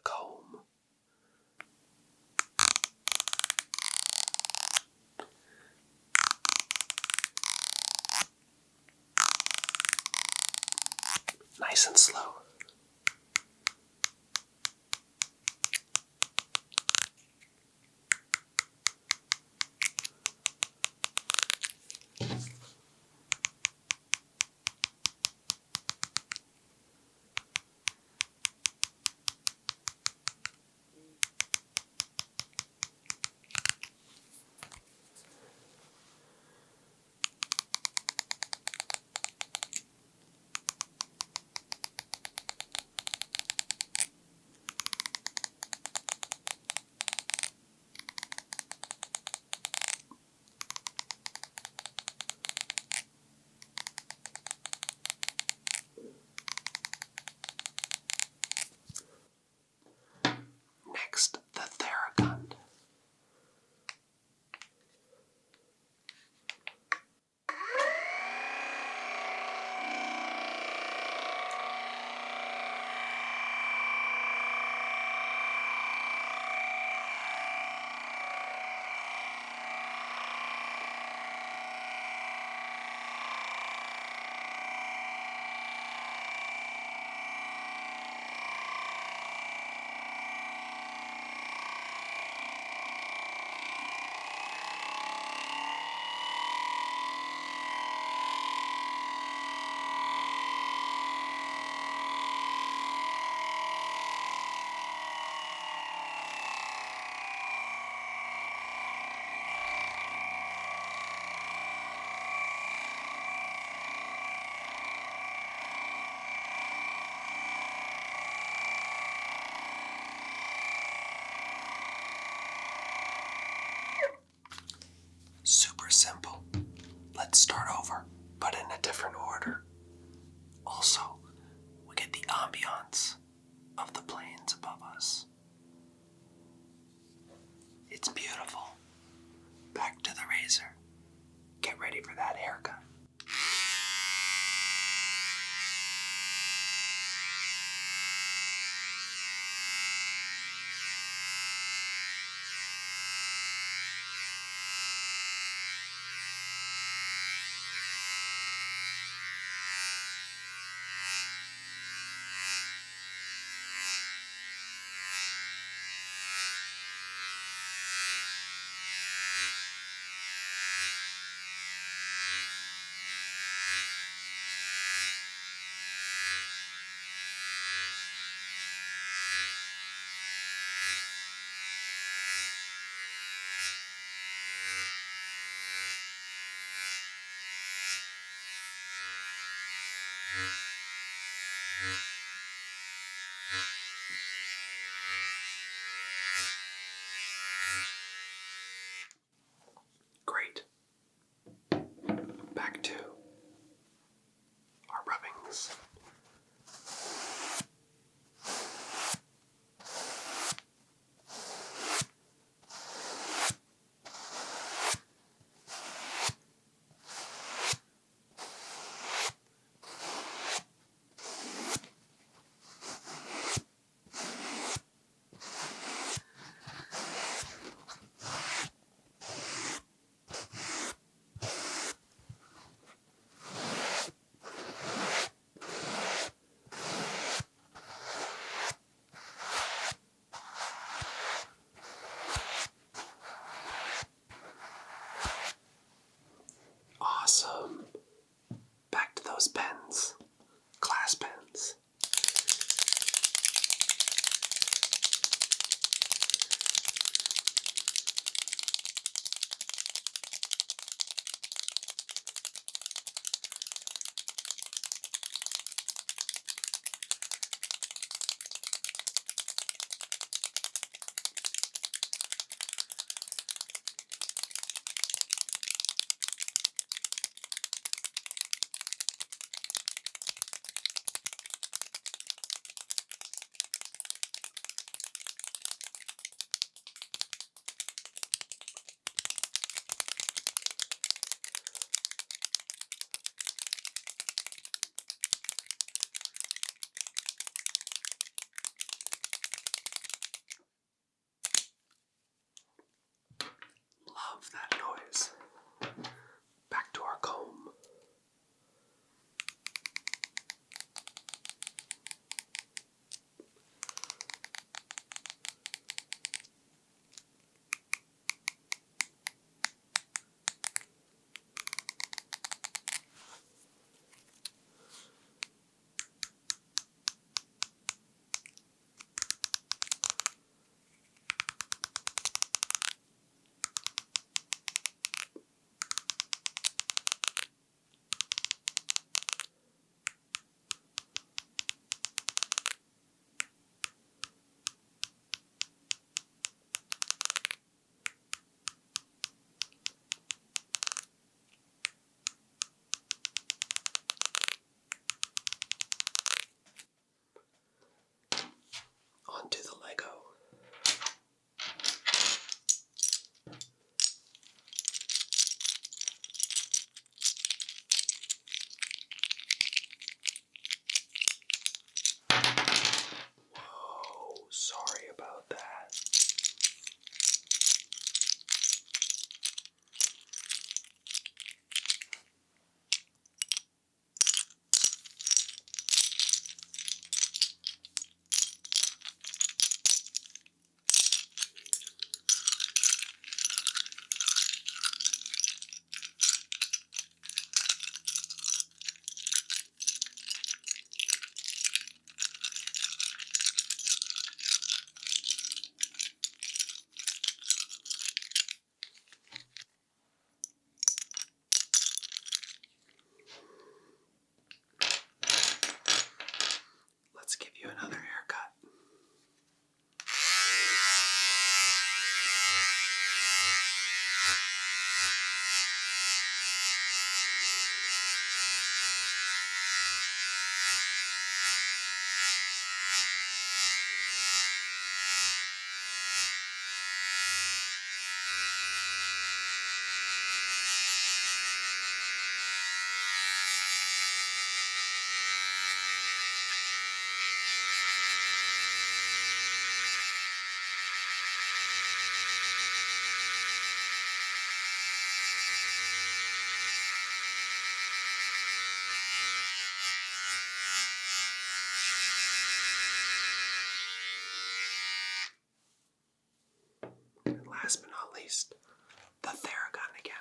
comb. Nice and slow. Next, the Theragun. Super simple. Let's start over, but in a different order. Also, we get the ambiance of the plains above us. It's beautiful. Back to the razor. Get ready for that haircut. about that. Let's give you another haircut. And last but not least, the Theragun again.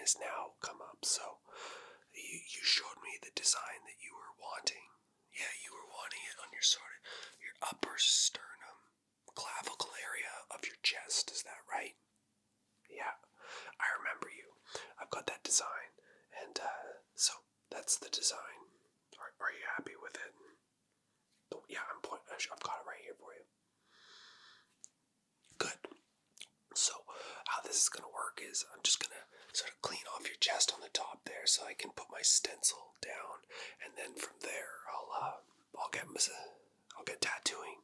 has now come up. So you showed me the design that you were wanting. Yeah, you were wanting it on your your upper sternum, clavicle area of your chest. Is that right? Yeah, I remember you. I've got that design, and so that's the design. Are you happy with it? Yeah, I've got it right here for you. Good. So how this is gonna work is I'm just gonna sort of clean off your chest on the top there, so I can put my stencil down, and then from there I'll get tattooing.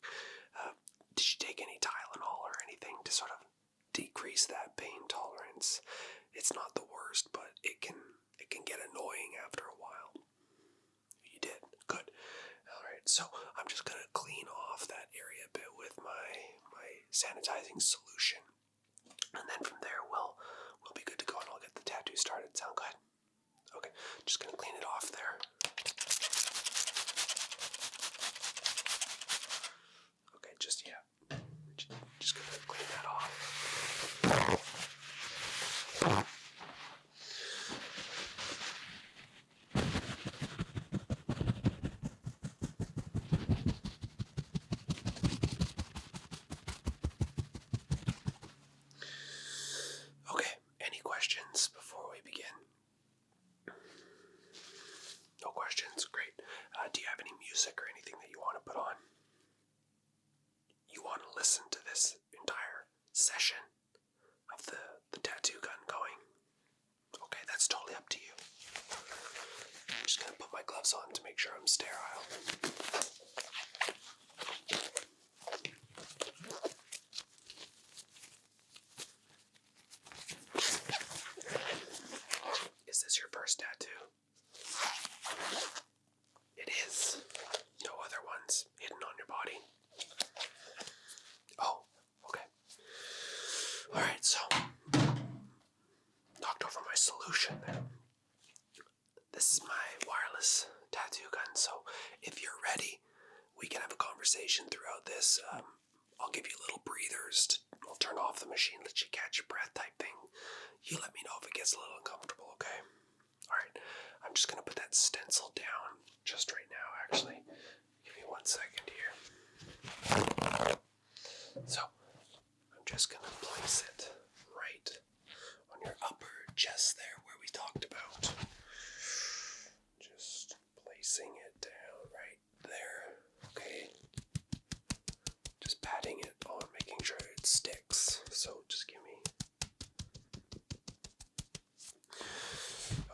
Did you take any Tylenol or anything to sort of decrease that pain tolerance? It's not the worst, but it can get annoying after a while. You did good. All right, so I'm just gonna clean off that area a bit with my sanitizing solution, and then from there we'll be good to go, and I'll get the tattoo started. Sound good? Okay, just gonna clean it off there. Okay, just gonna clean that off. Okay, any questions before we begin? No questions? Great. Do you have any music or anything that you want to put on? You want to listen to this entire session of the tattoo gun going? Okay, that's totally up to you. I'm just going to put my gloves on to make sure I'm sterile. Is this your first tattoo? It is. No other ones hidden on your body? Oh, okay. Alright, so knocked over my solution there. This is my wireless tattoo gun, so if you're ready, we can have a conversation throughout this. I'll give you little breathers. I'll turn off the machine, let you catch your breath type thing. You let me know if it gets a little uncomfortable, okay? Alright, I'm just gonna put that stencil down just right now, actually. Give me 1 second here. So, I'm just gonna place it right on your upper chest there where we talked about. Just placing it down right there, okay? Just patting it on, making sure it sticks. So just give me...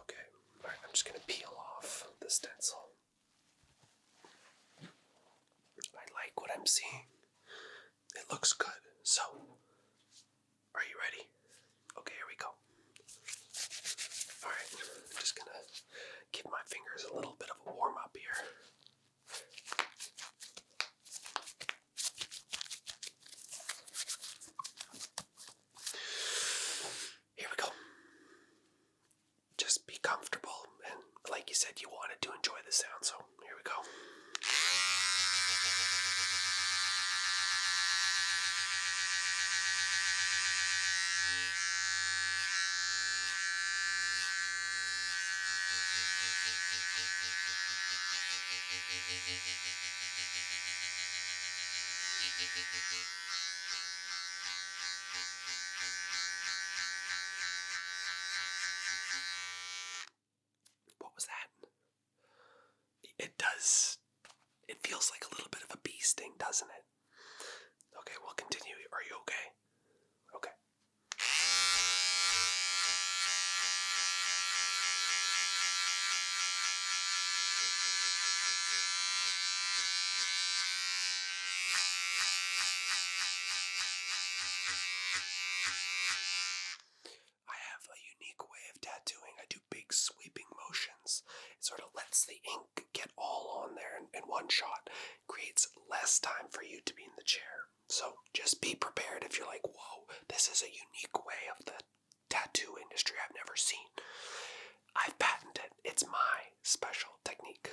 Okay, alright, I'm just gonna peel off the stencil. I like what I'm seeing. It looks good. So, are you ready? Okay, here we go. Alright, I'm just gonna give my fingers a little bit of a warm up here. Here we go. Just be comfortable, and like you said, you wanted to enjoy the sound, so here we go. What was that? It does. It feels like a little bit of a bee sting, doesn't it? Okay, we'll continue. Are you okay? Okay. I have a unique way of tattooing. I do big sweeping motions. It sort of lets the ink get all on there in one shot. Creates less time for you to be in the chair. So just be prepared if you're like, whoa, this is a unique way of the tattoo industry I've never seen. I've patented it. It's my special technique.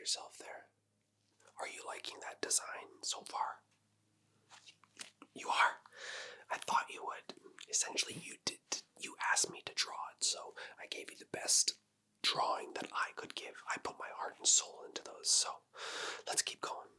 yourself there. Are you liking that design so far? You are? I thought you would. Essentially, you asked me to draw it, so I gave you the best drawing that I could give. I put my heart and soul into those, so let's keep going.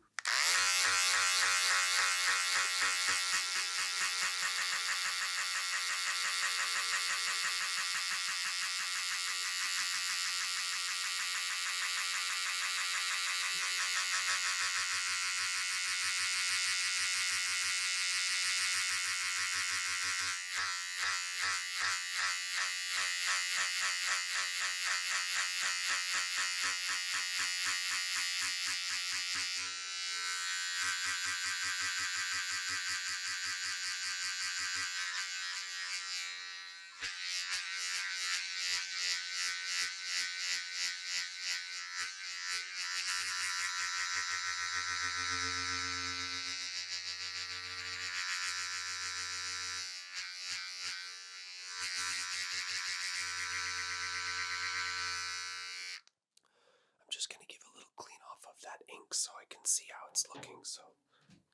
I'm just going to give a little clean off of that ink so I can see how it's looking. So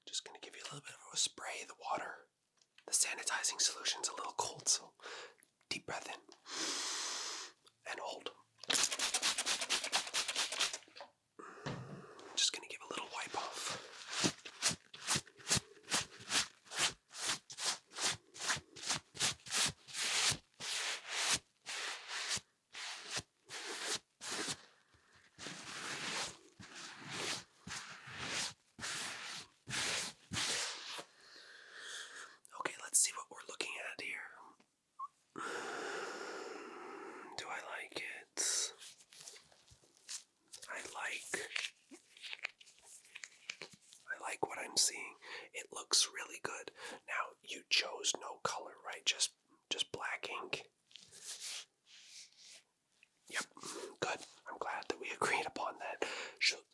just going to give you a little bit of a spray. The water, the sanitizing solution's a little cold, so deep breath in and hold. Just going to give a little wipe off. Okay, let's see what we're looking at here. Do I like it? I like what I'm seeing. It looks really good. Now, you chose no color, right? Just black ink. Yep, good. I'm glad that we agreed upon that.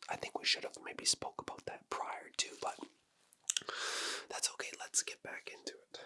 I think we should have maybe spoke about that prior to, but that's okay. Let's get back into it.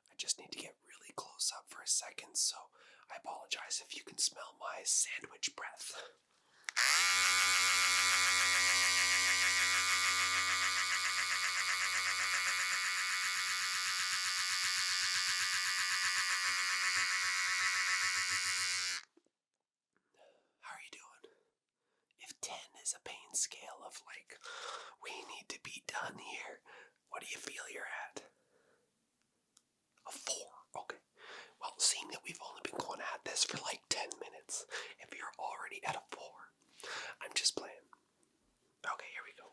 I just need to get really close up for a second, so I apologize if you can smell my sandwich breath. How are you doing? If 10 is a pain scale of like, we need to be done here, what do you feel you're at? A 4. Okay. Well, seeing that we've only been going at this for like 10 minutes, if you're already at a 4, I'm just playing. Okay, here we go.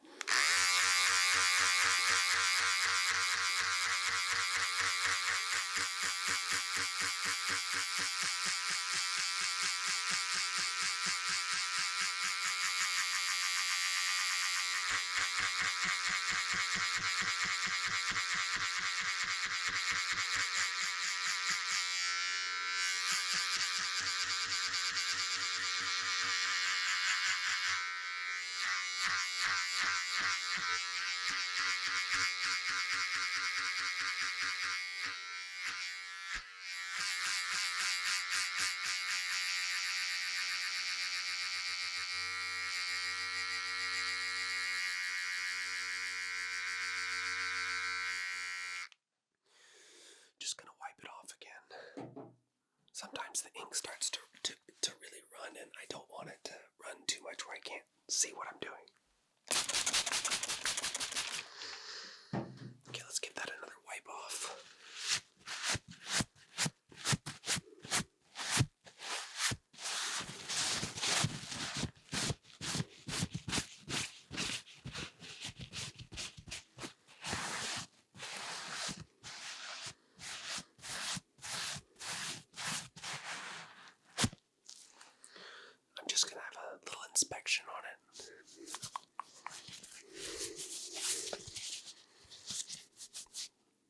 Just gonna wipe it off again. Sometimes the ink starts to really run, and I don't want it to run too much where I can't see what I'm doing. give that another wipe off. I'm just going to have a little inspection on it.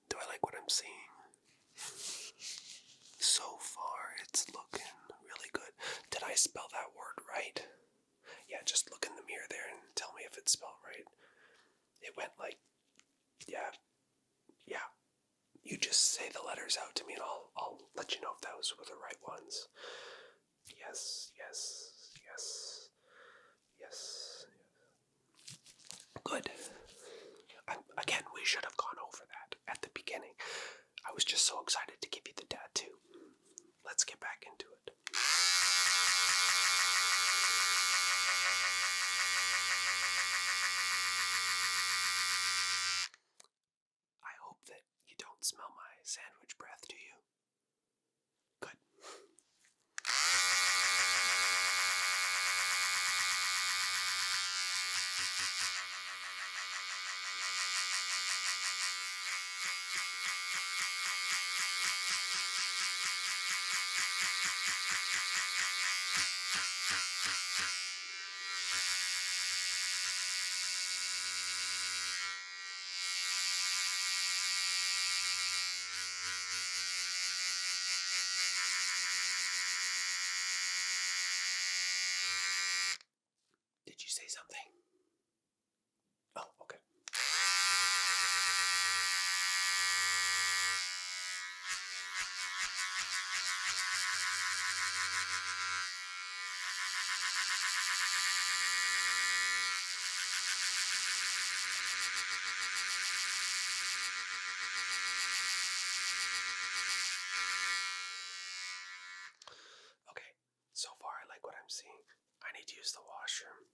Do I like what I'm seeing? So far, it's looking really good. Did I spell that word right? Yeah, just look in the mirror there and tell me if it's spelled right. It went like, yeah. You just say the letters out to me and I'll let you know if those were the right ones. Yes. Good. Again, we should have gone over that at the beginning. I was just so excited to give you the tattoo. Let's get back into it. I hope that you don't smell my sandwich breath, do you? Good. Did you say something? Oh, okay. Okay, so far I like what I'm seeing. I need to use the washroom.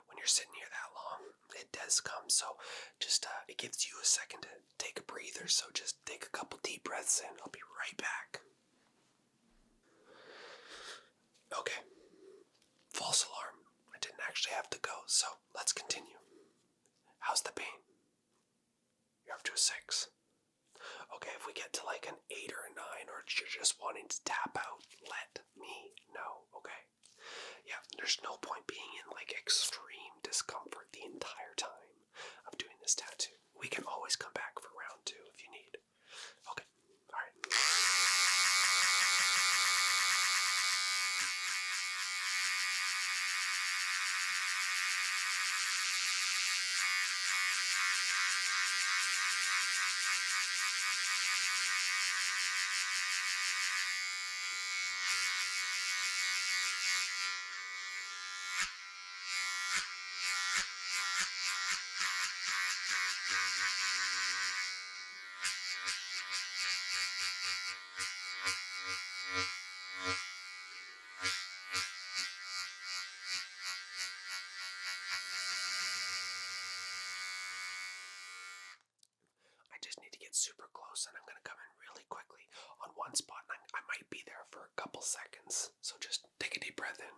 When you're sitting here that long, it does come, so just, it gives you a second to take a breather, so just take a couple deep breaths in. I'll be right back. Okay, false alarm. I didn't actually have to go, so let's continue. How's the pain? You're up to a 6. Okay, if we get to like an 8 or a 9, or you're just wanting to tap out, let me know, okay? Yeah, there's no point being in like extreme discomfort the entire time of doing this tattoo. We can always come back for round 2 if you need. Okay, alright. I just need to get super close, and I'm going to come in really quickly on one spot, and I might be there for a couple seconds. So just take a deep breath in.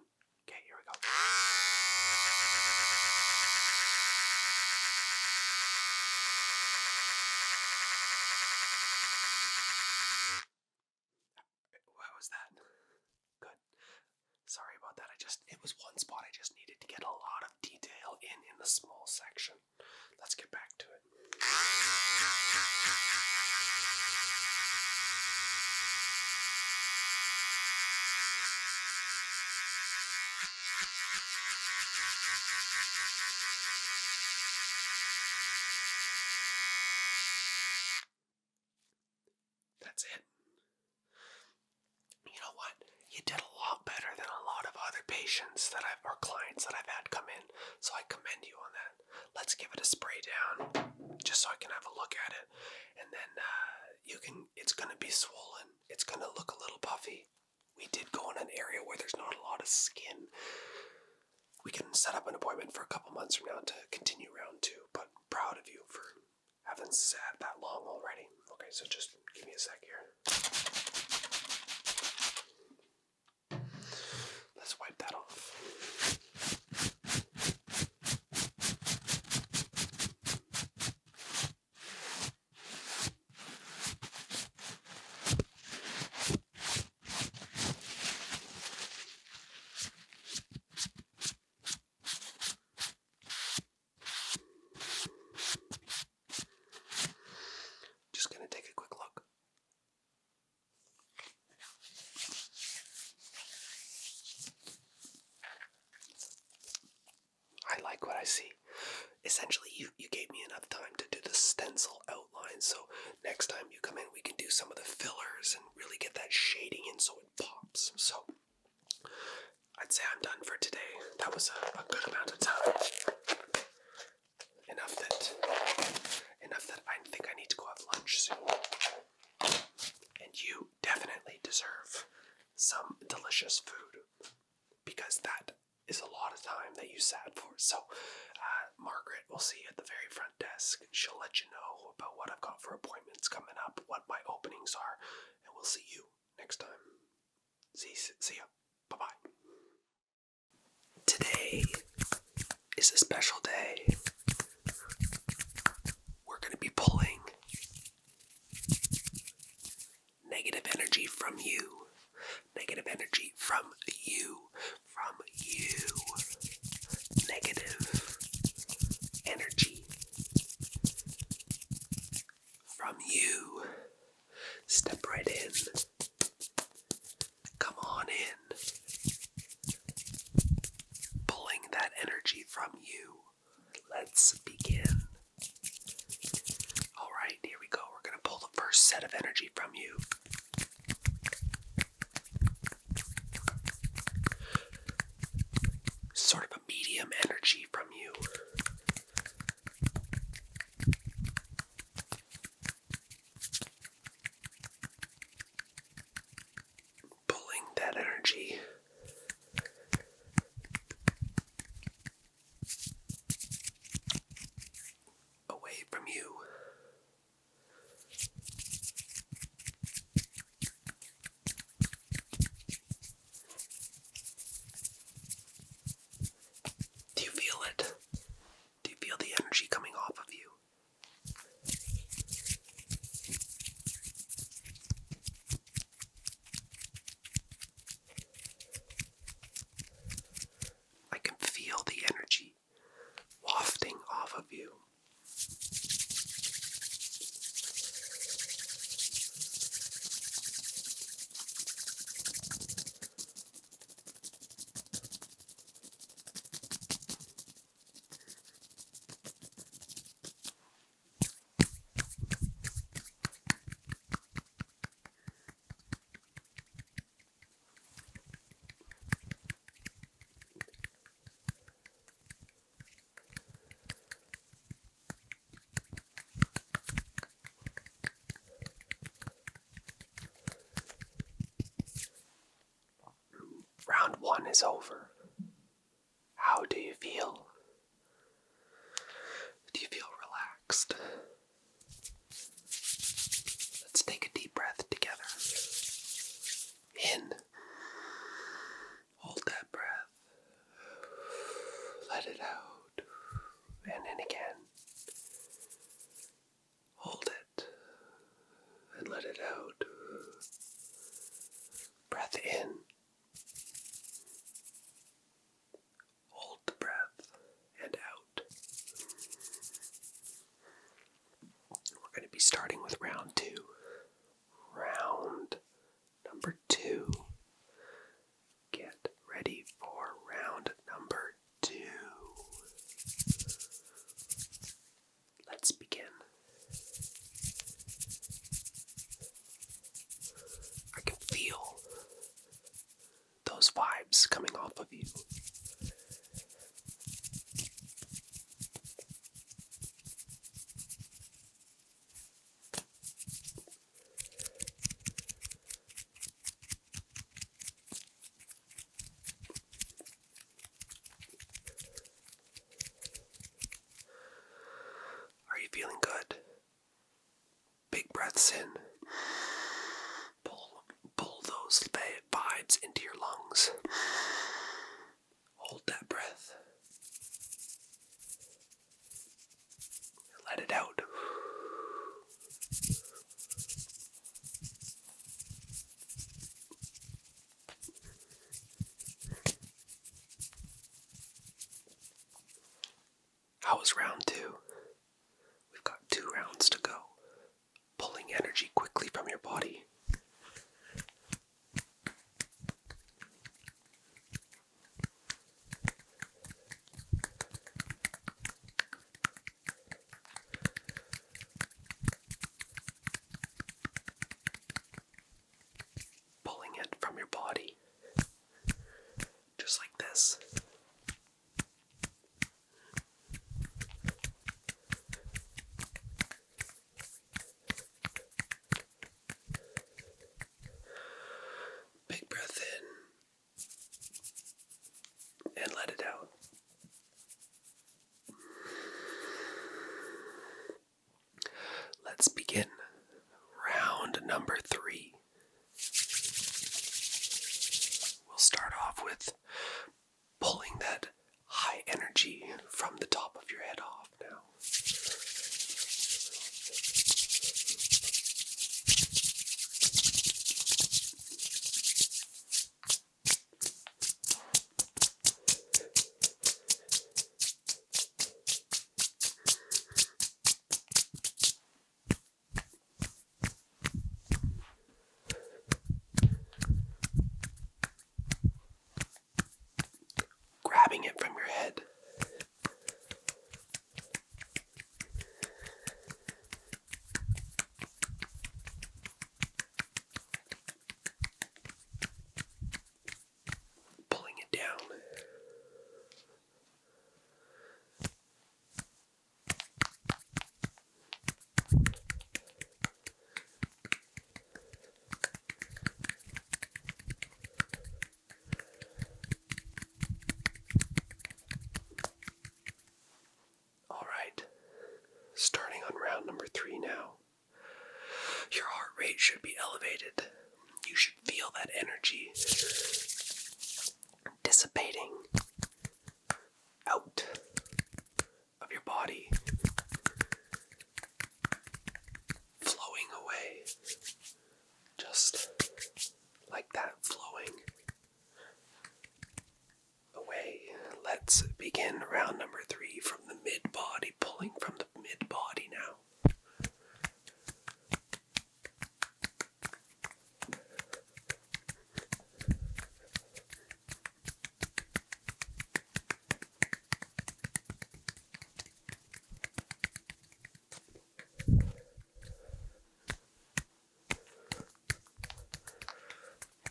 Okay, here we go. What was that? Good. Sorry about that. It was one spot I just needed to get a lot of detail in the small section. Let's get back to it. That's it. You know what? You did a lot better than a lot of other patients or clients that I've had come in, so I commend you on that. Let's give it a spray down, just so I can have a look at it, and then it's going to be swollen. It's going to look a little puffy. We did go in an area where there's not a lot of skin. We can set up an appointment for a couple months from now to continue round 2, but proud of you for Haven't sat that long already. Okay, so just give me a sec here. Let's wipe that off. Just gonna take a quick look. I like what I see. Essentially, you gave me enough time to do the stencil outline, so next time you come in, we can do some of the fillers and really get that shading in so it pops. So, I'd say I'm done for today. That was a good amount of time. Enough that I think I need to go have lunch soon. And you definitely deserve some delicious food, because that is a lot of time that you sat for. So, Margaret will see you at the very front desk. She'll let you know about what I've got for appointments coming up, what my openings are, and we'll see you next time. See ya. Bye-bye. Today is a special day. We're going to be pulling negative energy from you. Negative energy from you. From you. Negative energy from you. Step right in. Come on in. Pulling that energy from you. Let's begin. Alright, here we go. We're going to pull the first set of energy from you. Sort of a medium energy from you. Pulling that energy away from you. Do you feel it? Do you feel the energy coming off of you? I can feel the energy wafting off of you. Round 1 is over. How do you feel? Do you feel relaxed? Let's take a deep breath together. In. Hold that breath. Let it out. And in again. Hold it. And let it out. Breath in. Hold the breath and out. We're going to be starting with round 2. Round number 2. Get ready for round number 2. Let's begin. I can feel those vibes coming off of you. Are you feeling good? breaths in. Pull those vibes into your lungs. Hold that breath. Let it out. How was round 2? We've got 2 rounds to go. Pulling energy quickly from your body. Pulling it from your body. Just like this. Big breath in and let it out. Let's begin round number 3. We'll start off with pulling that high energy from the top of your head off now. Grabbing it from your head. Pulling it down. Starting on round number 3 now. Your heart rate should be elevated. You should feel that energy dissipating out of your body, flowing away, just like that, flowing away. Let's begin round number 3 from the mid-body, pulling from the mid-body now.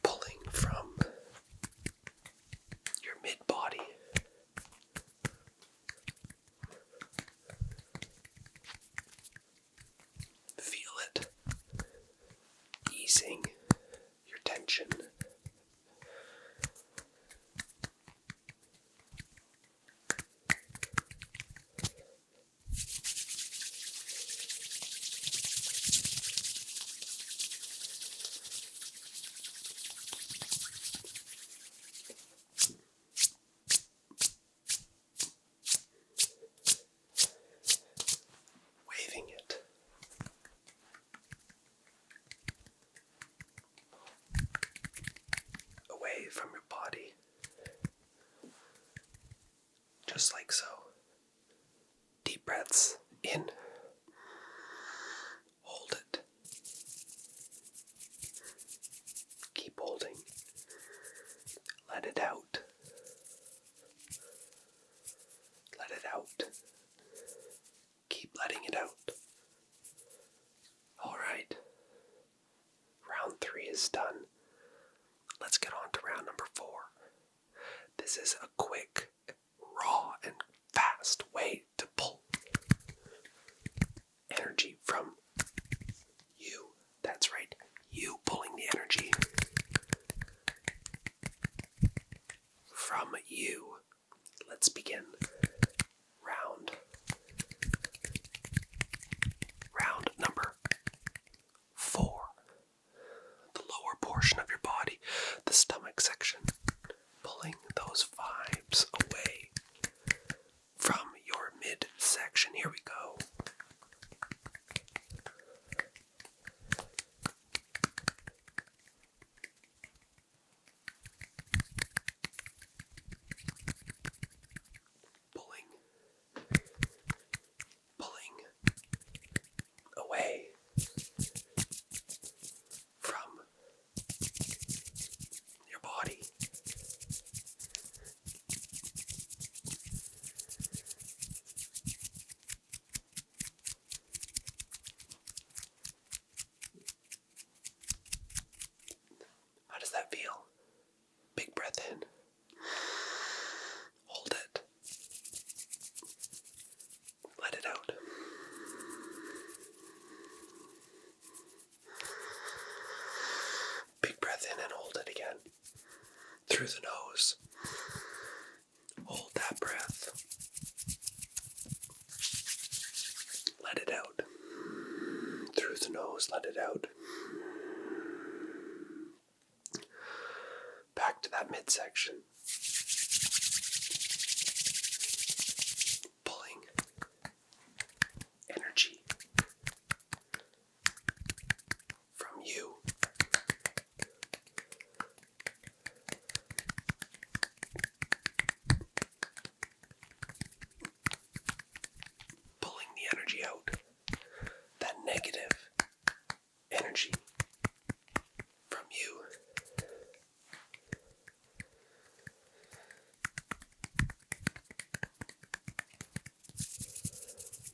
Pulling from your mid-body. Feel it easing your tension. Waving it. Away from your body. Just like so. Deep breaths in. Hold it. Keep holding. Let it out. Let it out. Keep letting it out. Alright. Round 3 is done. Let's get on to round number 4. This is a quick, raw, and fast way to pull energy from you. That's right, you pulling the energy from you. Let's begin. Round number portion of your body, the stomach section. Pulling those vibes away from your midsection. Here we go. Pulling away from your body. How does that feel? Big breath in. Hold it. Let it out. Big breath in and hold it again. Through the nose. Hold that breath. Let it out. Through the nose, let it out. Back to that midsection. Pulling energy from you. Pulling the energy out. That negative energy from you.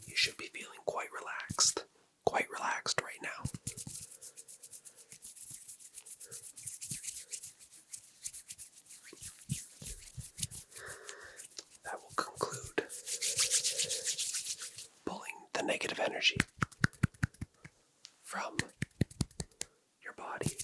You should be feeling quite relaxed right now. That will conclude pulling the negative energy from your body.